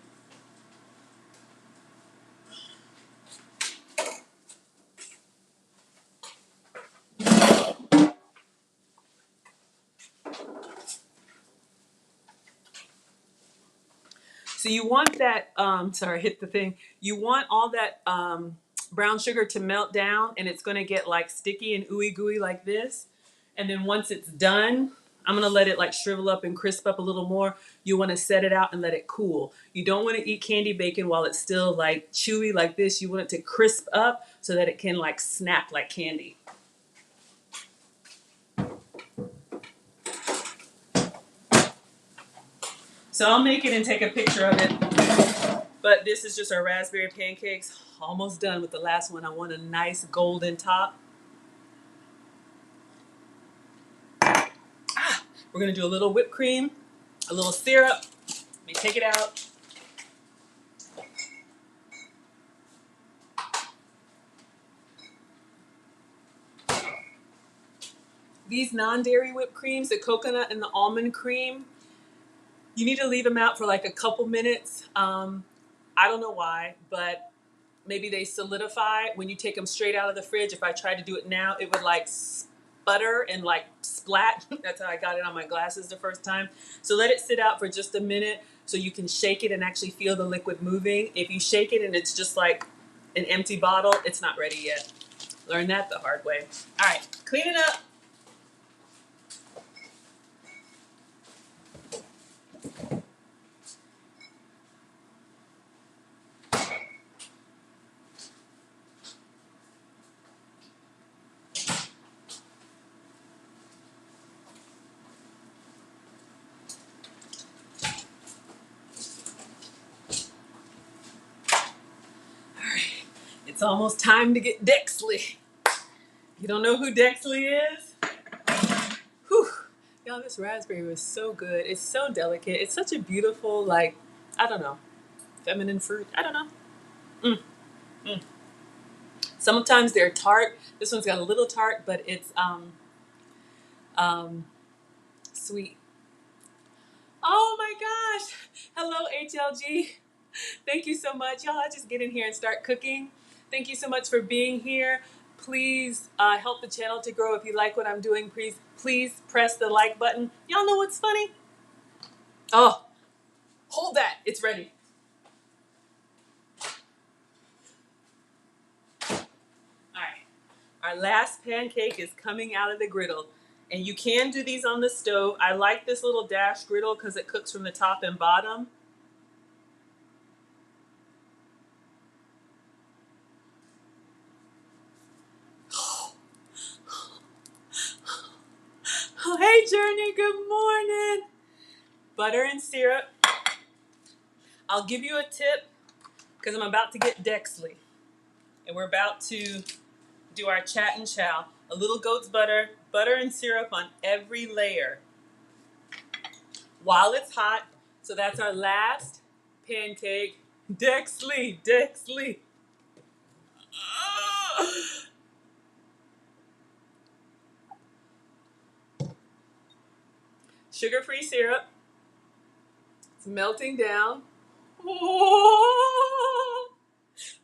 So you want that, sorry, hit the thing. You want all that brown sugar to melt down, and it's gonna get like sticky and ooey gooey like this. And then once it's done, I'm gonna let it like shrivel up and crisp up a little more. You wanna set it out and let it cool. You don't wanna eat candy bacon while it's still like chewy like this. You want it to crisp up so that it can like snap like candy. So I'll make it and take a picture of it. But this is just our raspberry pancakes. Almost done with the last one. I want a nice golden top. We're gonna do a little whipped cream, a little syrup. Let me take it out. These non-dairy whipped creams, the coconut and the almond cream, you need to leave them out for like a couple minutes. I don't know why, but maybe they solidify when you take them straight out of the fridge. If I tried to do it now, it would like sputter and like splat. That's how I got it on my glasses the first time. So let it sit out for just a minute so you can shake it and actually feel the liquid moving. If you shake it and it's just like an empty bottle, it's not ready yet. Learned that the hard way. All right, clean it up. It's almost time to get Dexley. You don't know who Dexley is? Whew. Y'all, this raspberry was so good. It's so delicate. It's such a beautiful, like, I don't know, feminine fruit. I don't know. Mm, mm. Sometimes they're tart. This one's got a little tart, but it's sweet. Oh my gosh. Hello, HLG. Thank you so much. Y'all, I just get in here and start cooking. Thank you so much for being here. Please help the channel to grow. If you like what I'm doing, please press the like button. Y'all know what's funny? Oh, hold that. It's ready. All right. Our last pancake is coming out of the griddle. And you can do these on the stove. I like this little dash griddle because it cooks from the top and bottom. Oh, hey, Journey. Good morning. Butter and syrup. I'll give you a tip because I'm about to get Dexley. And we're about to do our chat and chow. A little goat's butter, butter and syrup on every layer while it's hot. So that's our last pancake. Dexley, Dexley. sugar-free syrup. It's melting down. Oh,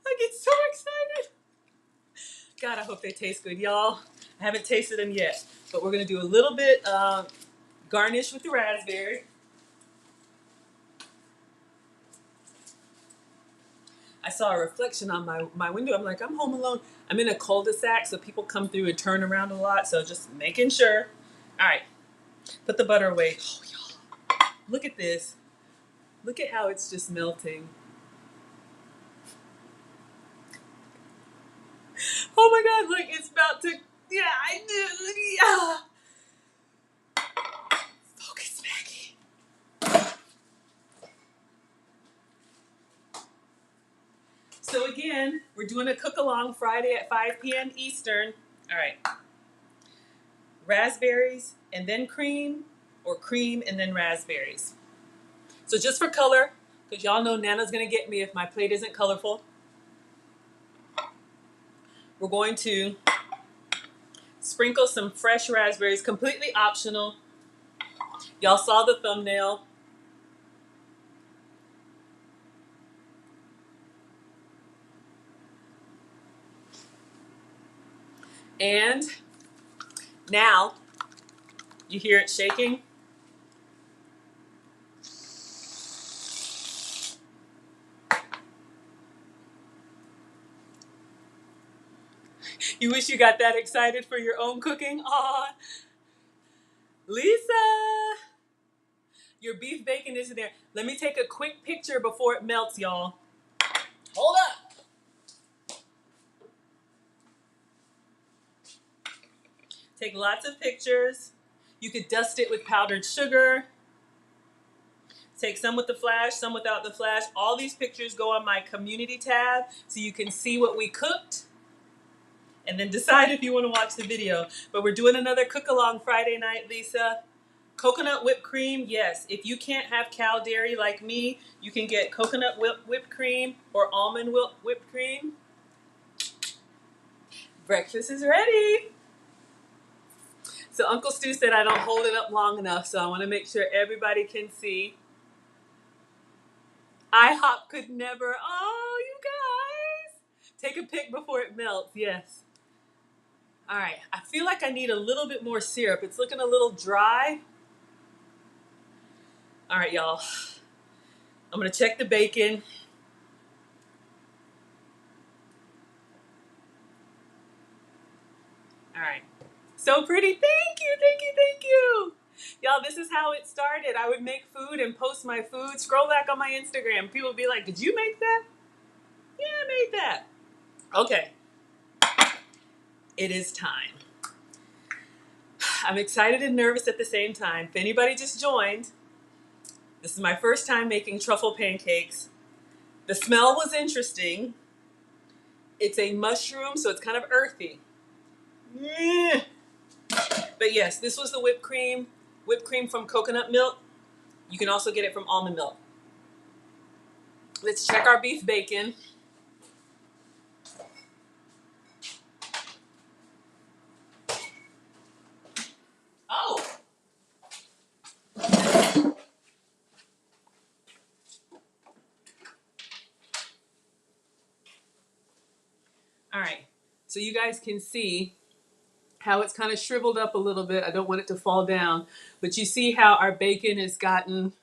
I get so excited. God, I hope they taste good, y'all. I haven't tasted them yet, but we're gonna do a little bit garnish with the raspberry. I saw a reflection on my window. I'm like, I'm home alone. I'm in a cul-de-sac, so people come through and turn around a lot, so just making sure. All right, put the butter away. Oh, y'all, look at this. Look at how it's just melting. Oh my God, look, it's about to, yeah, I do, yeah. Focus, Maggie. So again, we're doing a cook-along Friday at 5 p.m. Eastern. All right. Raspberries and then cream, or cream and then raspberries. So just for color, because y'all know Nana's gonna get me if my plate isn't colorful, we're going to sprinkle some fresh raspberries, completely optional. Y'all saw the thumbnail. And now, you hear it shaking? You wish you got that excited for your own cooking? Aw, Lisa, your beef bacon is in there. Let me take a quick picture before it melts, y'all. Hold up. Take lots of pictures. You could dust it with powdered sugar. Take some with the flash, some without the flash. All these pictures go on my community tab so you can see what we cooked and then decide if you want to watch the video. But we're doing another cook-along Friday night, Lisa. Coconut whipped cream, yes. If you can't have cow dairy like me, you can get coconut whipped cream or almond whipped cream. Breakfast is ready. So Uncle Stu said I don't hold it up long enough, so I want to make sure everybody can see. IHOP could never. Oh, you guys. Take a pic before it melts, yes. All right, I feel like I need a little bit more syrup. It's looking a little dry. All right, y'all. I'm gonna check the bacon. All right. So pretty. Thank you, thank you, thank you. Y'all, this is how it started. I would make food and post my food. Scroll back on my Instagram. People would be like, did you make that? Yeah, I made that. Okay. It is time. I'm excited and nervous at the same time. If anybody just joined, this is my first time making truffle pancakes. The smell was interesting. It's a mushroom, so it's kind of earthy. But yes, this was the whipped cream from coconut milk. You can also get it from almond milk. Let's check our beef bacon. Oh! All right, so you guys can see how it's kind of shriveled up a little bit. I don't want it to fall down, but you see how our bacon has gotten,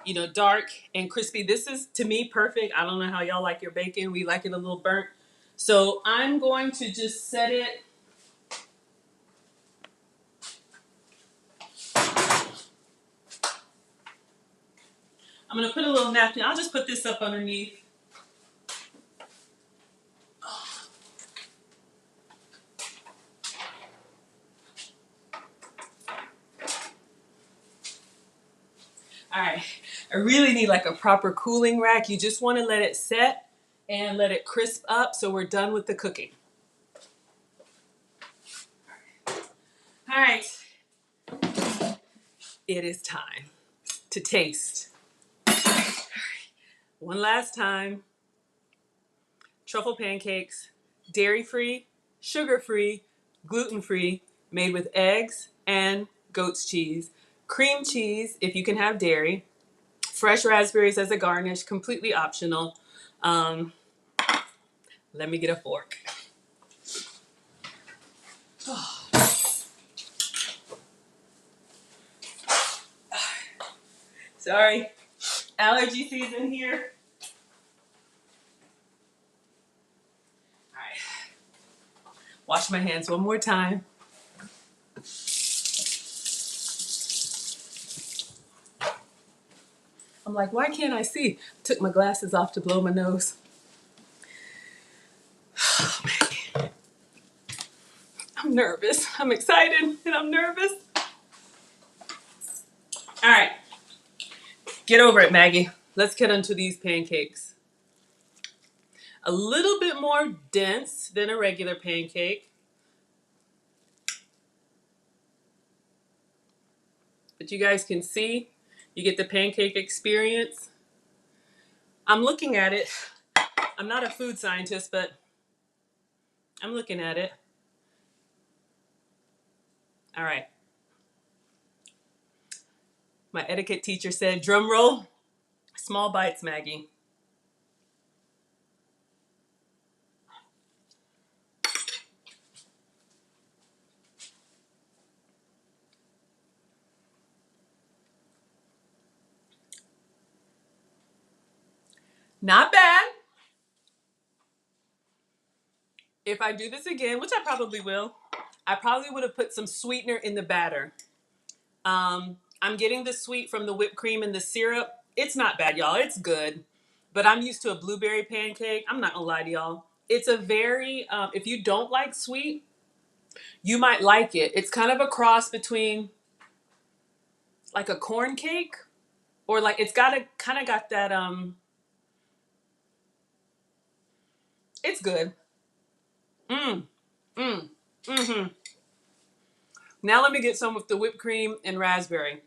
you know, dark and crispy. This is, to me, perfect. I don't know how y'all like your bacon. We like it a little burnt. So I'm going to just set it. I'm going to put a little napkin. I'll just put this up underneath. All right, I really need like a proper cooling rack. You just want to let it set and let it crisp up so we're done with the cooking. All right, it is time to taste. One last time. Truffle pancakes, dairy-free, sugar-free, gluten-free, made with eggs and goat's cheese, cream cheese if you can have dairy, fresh raspberries as a garnish, completely optional. Let me get a fork. Sorry, allergy season here. All right, wash my hands one more time. I'm like, why can't I see? Took my glasses off to blow my nose. Oh, man. I'm nervous. I'm excited and I'm nervous. All right, get over it, Maggie. Let's get into these pancakes. A little bit more dense than a regular pancake. But you guys can see, you get the pancake experience. I'm looking at it. I'm not a food scientist, but I'm looking at it. All right. My etiquette teacher said, drum roll, small bites, Maggie. Not bad. If I do this again, which I probably will, I probably would have put some sweetener in the batter. I'm getting the sweet from the whipped cream and the syrup. It's not bad, y'all. It's good. But I'm used to a blueberry pancake. I'm not gonna lie to y'all. It's a very, if you don't like sweet, you might like it. It's kind of a cross between like a corn cake or like it's got a kind of got that, it's good. Mm, mm, mm-hmm. Now let me get some with the whipped cream and raspberry.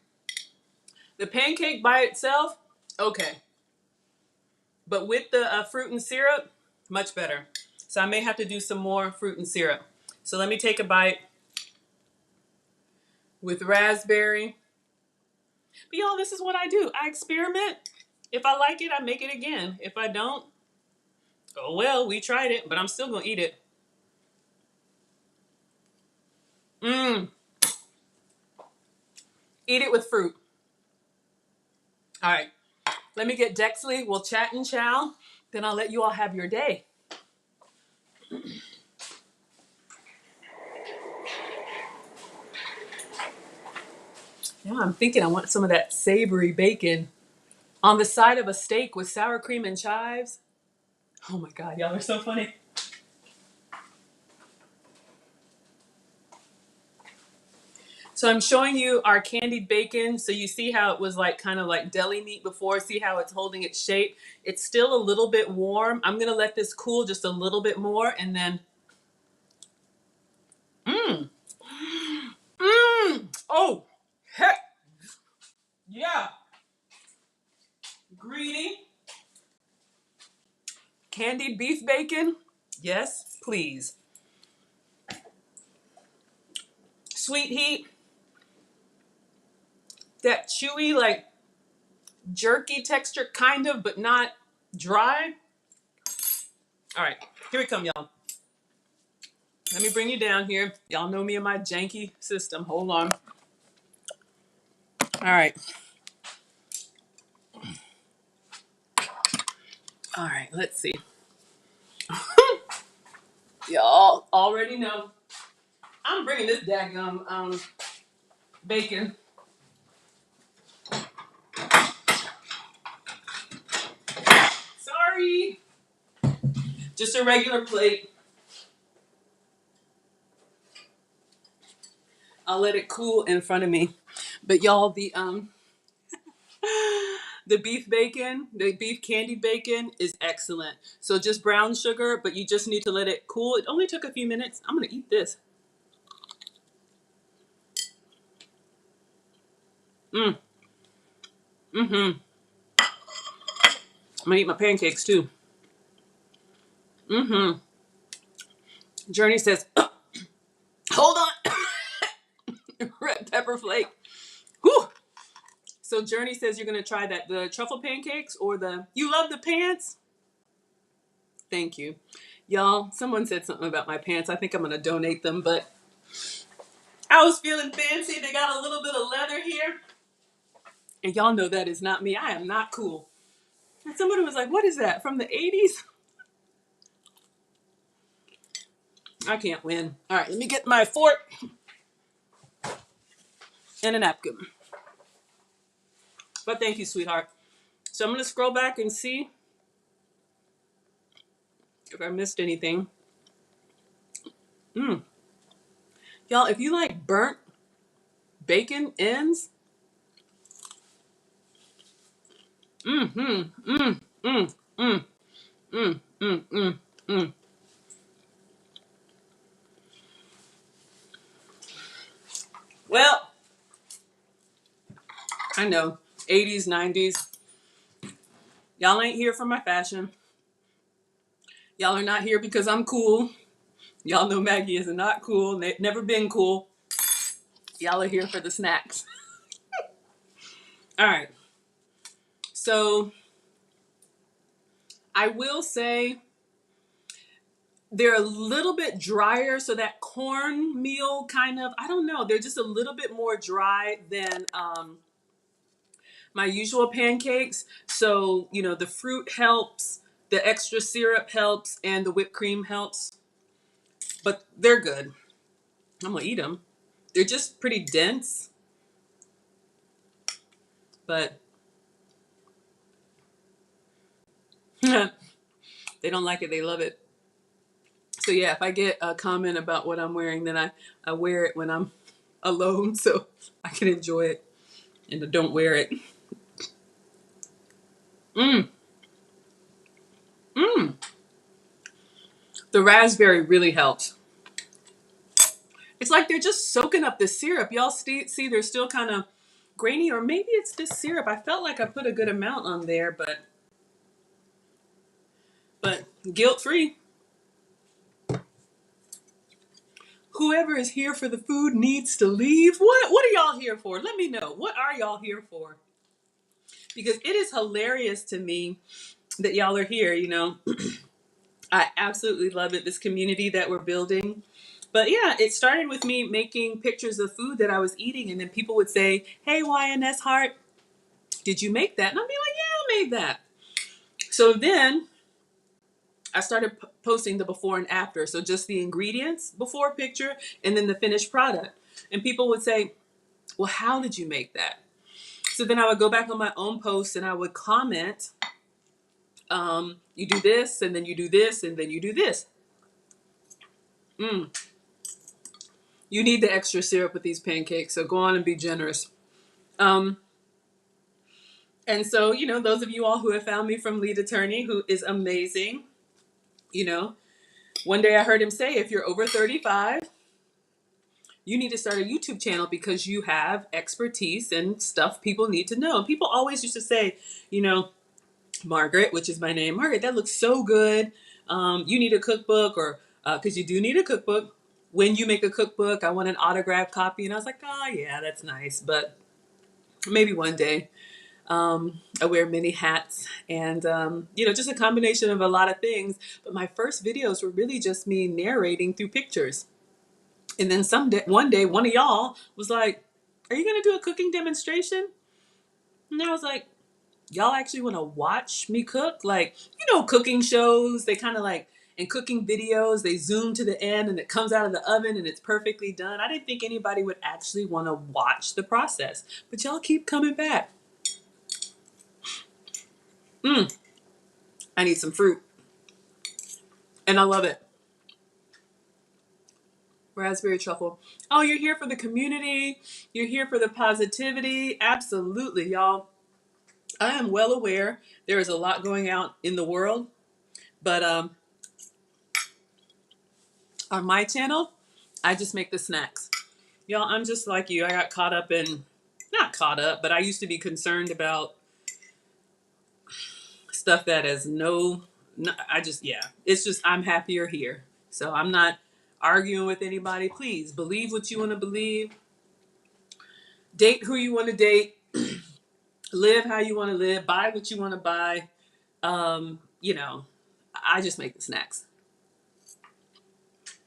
The pancake by itself, okay. But with the fruit and syrup, much better. So I may have to do some more fruit and syrup. So let me take a bite with raspberry. But y'all, this is what I do. I experiment. If I like it, I make it again. If I don't, oh well, we tried it, but I'm still gonna eat it. Mmm. Eat it with fruit. All right. Let me get Dexley. We'll chat and chow. Then I'll let you all have your day. Now I'm thinking I want some of that savory bacon on the side of a steak with sour cream and chives. Oh my God, y'all are so funny. So I'm showing you our candied bacon. So you see how it was like kind of like deli meat before. See how it's holding its shape. It's still a little bit warm. I'm gonna let this cool just a little bit more and then, mmm, mmm, oh, heck, yeah, greedy. Candied beef bacon, yes, please. Sweet heat, that chewy, like jerky texture, kind of, but not dry. All right, here we come, y'all. Let me bring you down here. Y'all know me and my janky system. Hold on. All right. All right, let's see. Y'all already know I'm bringing this daggum bacon. Sorry. Just a regular plate. I'll let it cool in front of me. But y'all, the beef bacon, the beef candied bacon is excellent. So just brown sugar, but you just need to let it cool. It only took a few minutes. I'm gonna eat this. Mm. Mm-hmm. I'm gonna eat my pancakes too. Mm-hmm. Journey says, hold on. Red pepper flake. Whew. So Journey says you're going to try that, the truffle pancakes or you love the pants? Thank you. Y'all, someone said something about my pants. I think I'm going to donate them, but I was feeling fancy. They got a little bit of leather here. And y'all know that is not me. I am not cool. And somebody was like, what is that? From the 80s? I can't win. All right, let me get my fork and a napkin. But thank you, sweetheart. So I'm going to scroll back and see if I missed anything. Y'all, if you like burnt bacon ends, well, I know, 80s, 90s. Y'all ain't here for my fashion. Y'all are not here because I'm cool. Y'all know Maggie is not cool. Never been cool. Y'all are here for the snacks. All right. So I will say they're a little bit drier. So that cornmeal kind of, I don't know. They're just a little bit more dry than my usual pancakes. So, you know, the fruit helps, the extra syrup helps, and the whipped cream helps. But they're good. I'm going to eat them. They're just pretty dense. But they don't like it. They love it. So yeah, if I get a comment about what I'm wearing, then I wear it when I'm alone so I can enjoy it and I don't wear it. Mmm. Mmm. The raspberry really helps. It's like they're just soaking up the syrup. Y'all see they're still kind of grainy, or maybe it's this syrup. I felt like I put a good amount on there, but guilt-free. Whoever is here for the food needs to leave. What are y'all here for? Let me know. What are y'all here for? Because it is hilarious to me that y'all are here, you know. I absolutely love it, this community that we're building. But yeah, it started with me making pictures of food that I was eating, and then people would say, hey, YNS Heart, did you make that? And I'd be like, yeah, I made that. So then I started posting the before and after. So just the ingredients before picture and then the finished product. And people would say, well, how did you make that? So then I would go back on my own posts and I would comment, you do this, and then you do this, and then you do this. You need the extra syrup with these pancakes, so go on and be generous. And so, you know, those of you all who have found me from Lead Attorney, who is amazing, you know, one day I heard him say, if you're over 35, you need to start a YouTube channel because you have expertise and stuff people need to know. And people always used to say, you know, Margaret, which is my name, Margaret, that looks so good. You need a cookbook, or because you do need a cookbook. When you make a cookbook, I want an autographed copy. And I was like, oh, yeah, that's nice. But maybe one day. I wear many hats and, you know, just a combination of a lot of things. But my first videos were really just me narrating through pictures. And then one day, one of y'all was like, are you going to do a cooking demonstration? And I was like, y'all actually want to watch me cook? Like, you know, cooking shows, they kind of like, in cooking videos, they zoom to the end and it comes out of the oven and it's perfectly done. I didn't think anybody would actually want to watch the process. But y'all keep coming back. I need some fruit. And I love it. Raspberry truffle. Oh, you're here for the community. You're here for the positivity. Absolutely, y'all. I am well aware there is a lot going out in the world. But on my channel, I just make the snacks. Y'all, I'm just like you. I got caught up in, not caught up, but I used to be concerned about stuff that has yeah. It's just, I'm happier here. So I'm not arguing with anybody. Please believe what you want to believe. Date who you want to date. Live how you want to live. Buy what you want to buy. You know, I just make the snacks.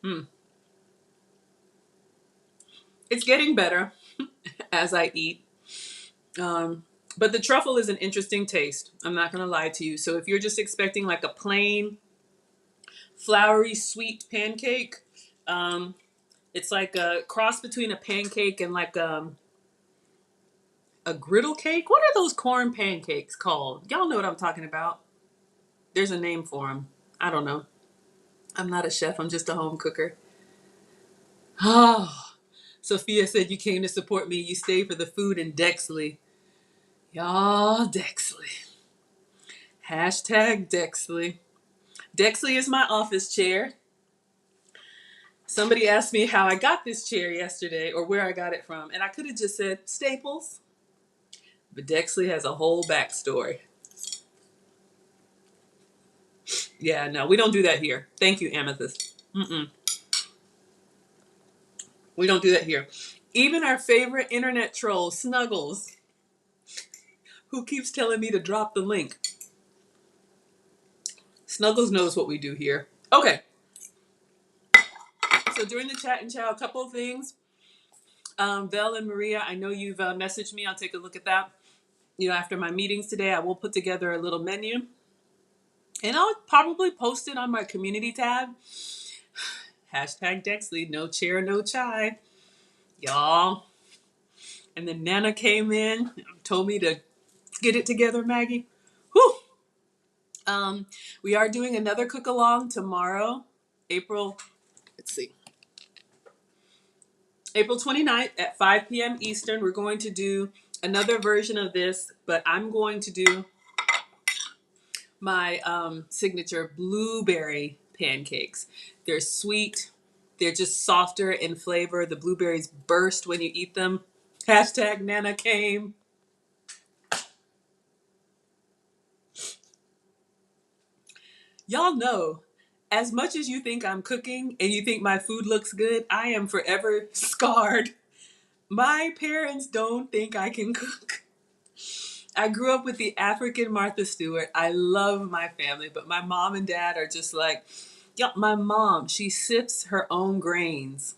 Mm. It's getting better as I eat. Um, but the truffle is an interesting taste. I'm not going to lie to you. So if you're just expecting like a plain, floury, sweet pancake, um, it's like a cross between a pancake and like a griddle cake. What are those corn pancakes called? Y'all know what I'm talking about. There's a name for them. I don't know. I'm not a chef. I'm just a home cooker. Oh, Sophia said you came to support me. You stayed for the food in Dexley. Y'all, Dexley. Hashtag Dexley. Dexley is my office chair. Somebody asked me how I got this chair yesterday or where I got it from, and I could have just said Staples. But Dexley has a whole backstory. Yeah, no, we don't do that here. Thank you, Amethyst. Mm-mm. We don't do that here. Even our favorite internet troll, Snuggles, who keeps telling me to drop the link. Snuggles knows what we do here. Okay. So during the chat and chow, a couple of things. Vel and Maria, I know you've messaged me. I'll take a look at that. You know, after my meetings today, I will put together a little menu. And I'll probably post it on my community tab. Hashtag Dexley, no chair, no chai. Y'all. And then Nana came in, told me to get it together, Maggie. Whew. We are doing another cook along tomorrow, April 29th at 5 p.m. Eastern. We're going to do another version of this, but I'm going to do my signature blueberry pancakes. They're sweet. They're just softer in flavor. The blueberries burst when you eat them. Hashtag Nana came. Y'all know, as much as you think I'm cooking and you think my food looks good, I am forever scarred. My parents don't think I can cook. I grew up with the African Martha Stewart. I love my family, but my mom and dad are just like, yeah, my mom, she sips her own grains.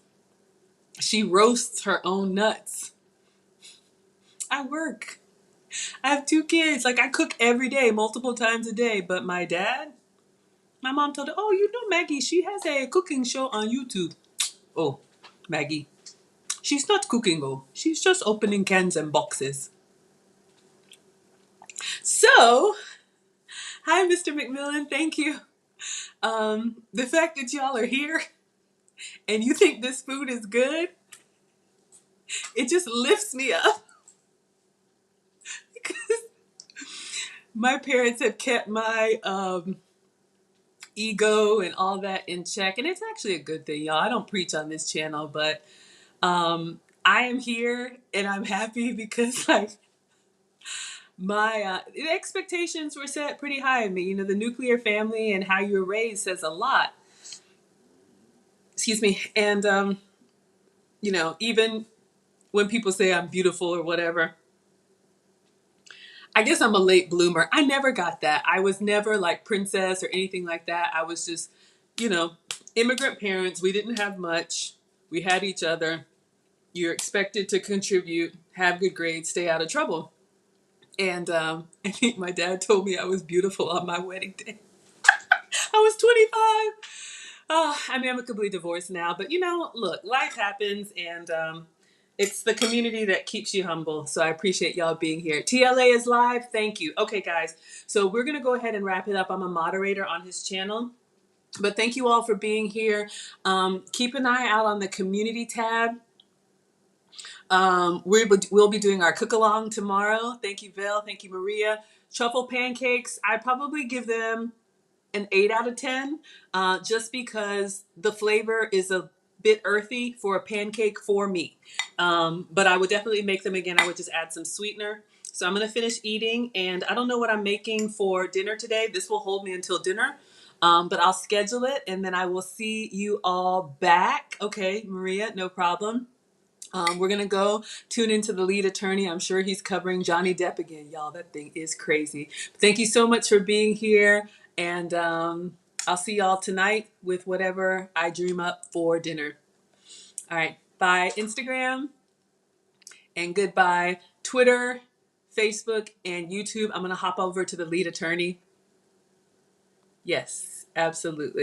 She roasts her own nuts. I work. I have 2 kids. Like I cook every day, multiple times a day, but my dad, my mom told her, oh, you know Maggie, she has a cooking show on YouTube. Oh, Maggie. She's not cooking, oh. She's just opening cans and boxes. So, hi, Mr. McMillan. Thank you. The fact that y'all are here and you think this food is good, it just lifts me up. Because my parents have kept my ego and all that in check. And it's actually a good thing, y'all. I don't preach on this channel, but I am here and I'm happy because like my expectations were set pretty high in me. You know, the nuclear family and how you were raised says a lot. Excuse me. And, you know, even when people say I'm beautiful or whatever, I guess I'm a late bloomer. I never got that. I was never like princess or anything like that. I was just, you know, immigrant parents. We didn't have much. We had each other. You're expected to contribute, have good grades, stay out of trouble. And I think my dad told me I was beautiful on my wedding day. I was 25. I'm amicably divorced now, but you know, look, life happens, and it's the community that keeps you humble. So I appreciate y'all being here. TLA is live. Thank you. Okay, guys. So we're gonna go ahead and wrap it up. I'm a moderator on his channel, but thank you all for being here. Keep an eye out on the community tab. We'll be doing our cook along tomorrow. Thank you, Vel. Thank you, Maria. Truffle pancakes. I probably give them an 8 out of 10, just because the flavor is a bit earthy for a pancake for me. But I would definitely make them again. I would just add some sweetener. So I'm going to finish eating, and I don't know what I'm making for dinner today. This will hold me until dinner, but I'll schedule it, and then I will see you all back. Okay, Maria, no problem. We're going to go tune into the lead attorney. I'm sure he's covering Johnny Depp again. Y'all, that thing is crazy. Thank you so much for being here. And I'll see y'all tonight with whatever I dream up for dinner. All right. Bye, Instagram. And goodbye, Twitter, Facebook, and YouTube. I'm going to hop over to the lead attorney. Yes, absolutely.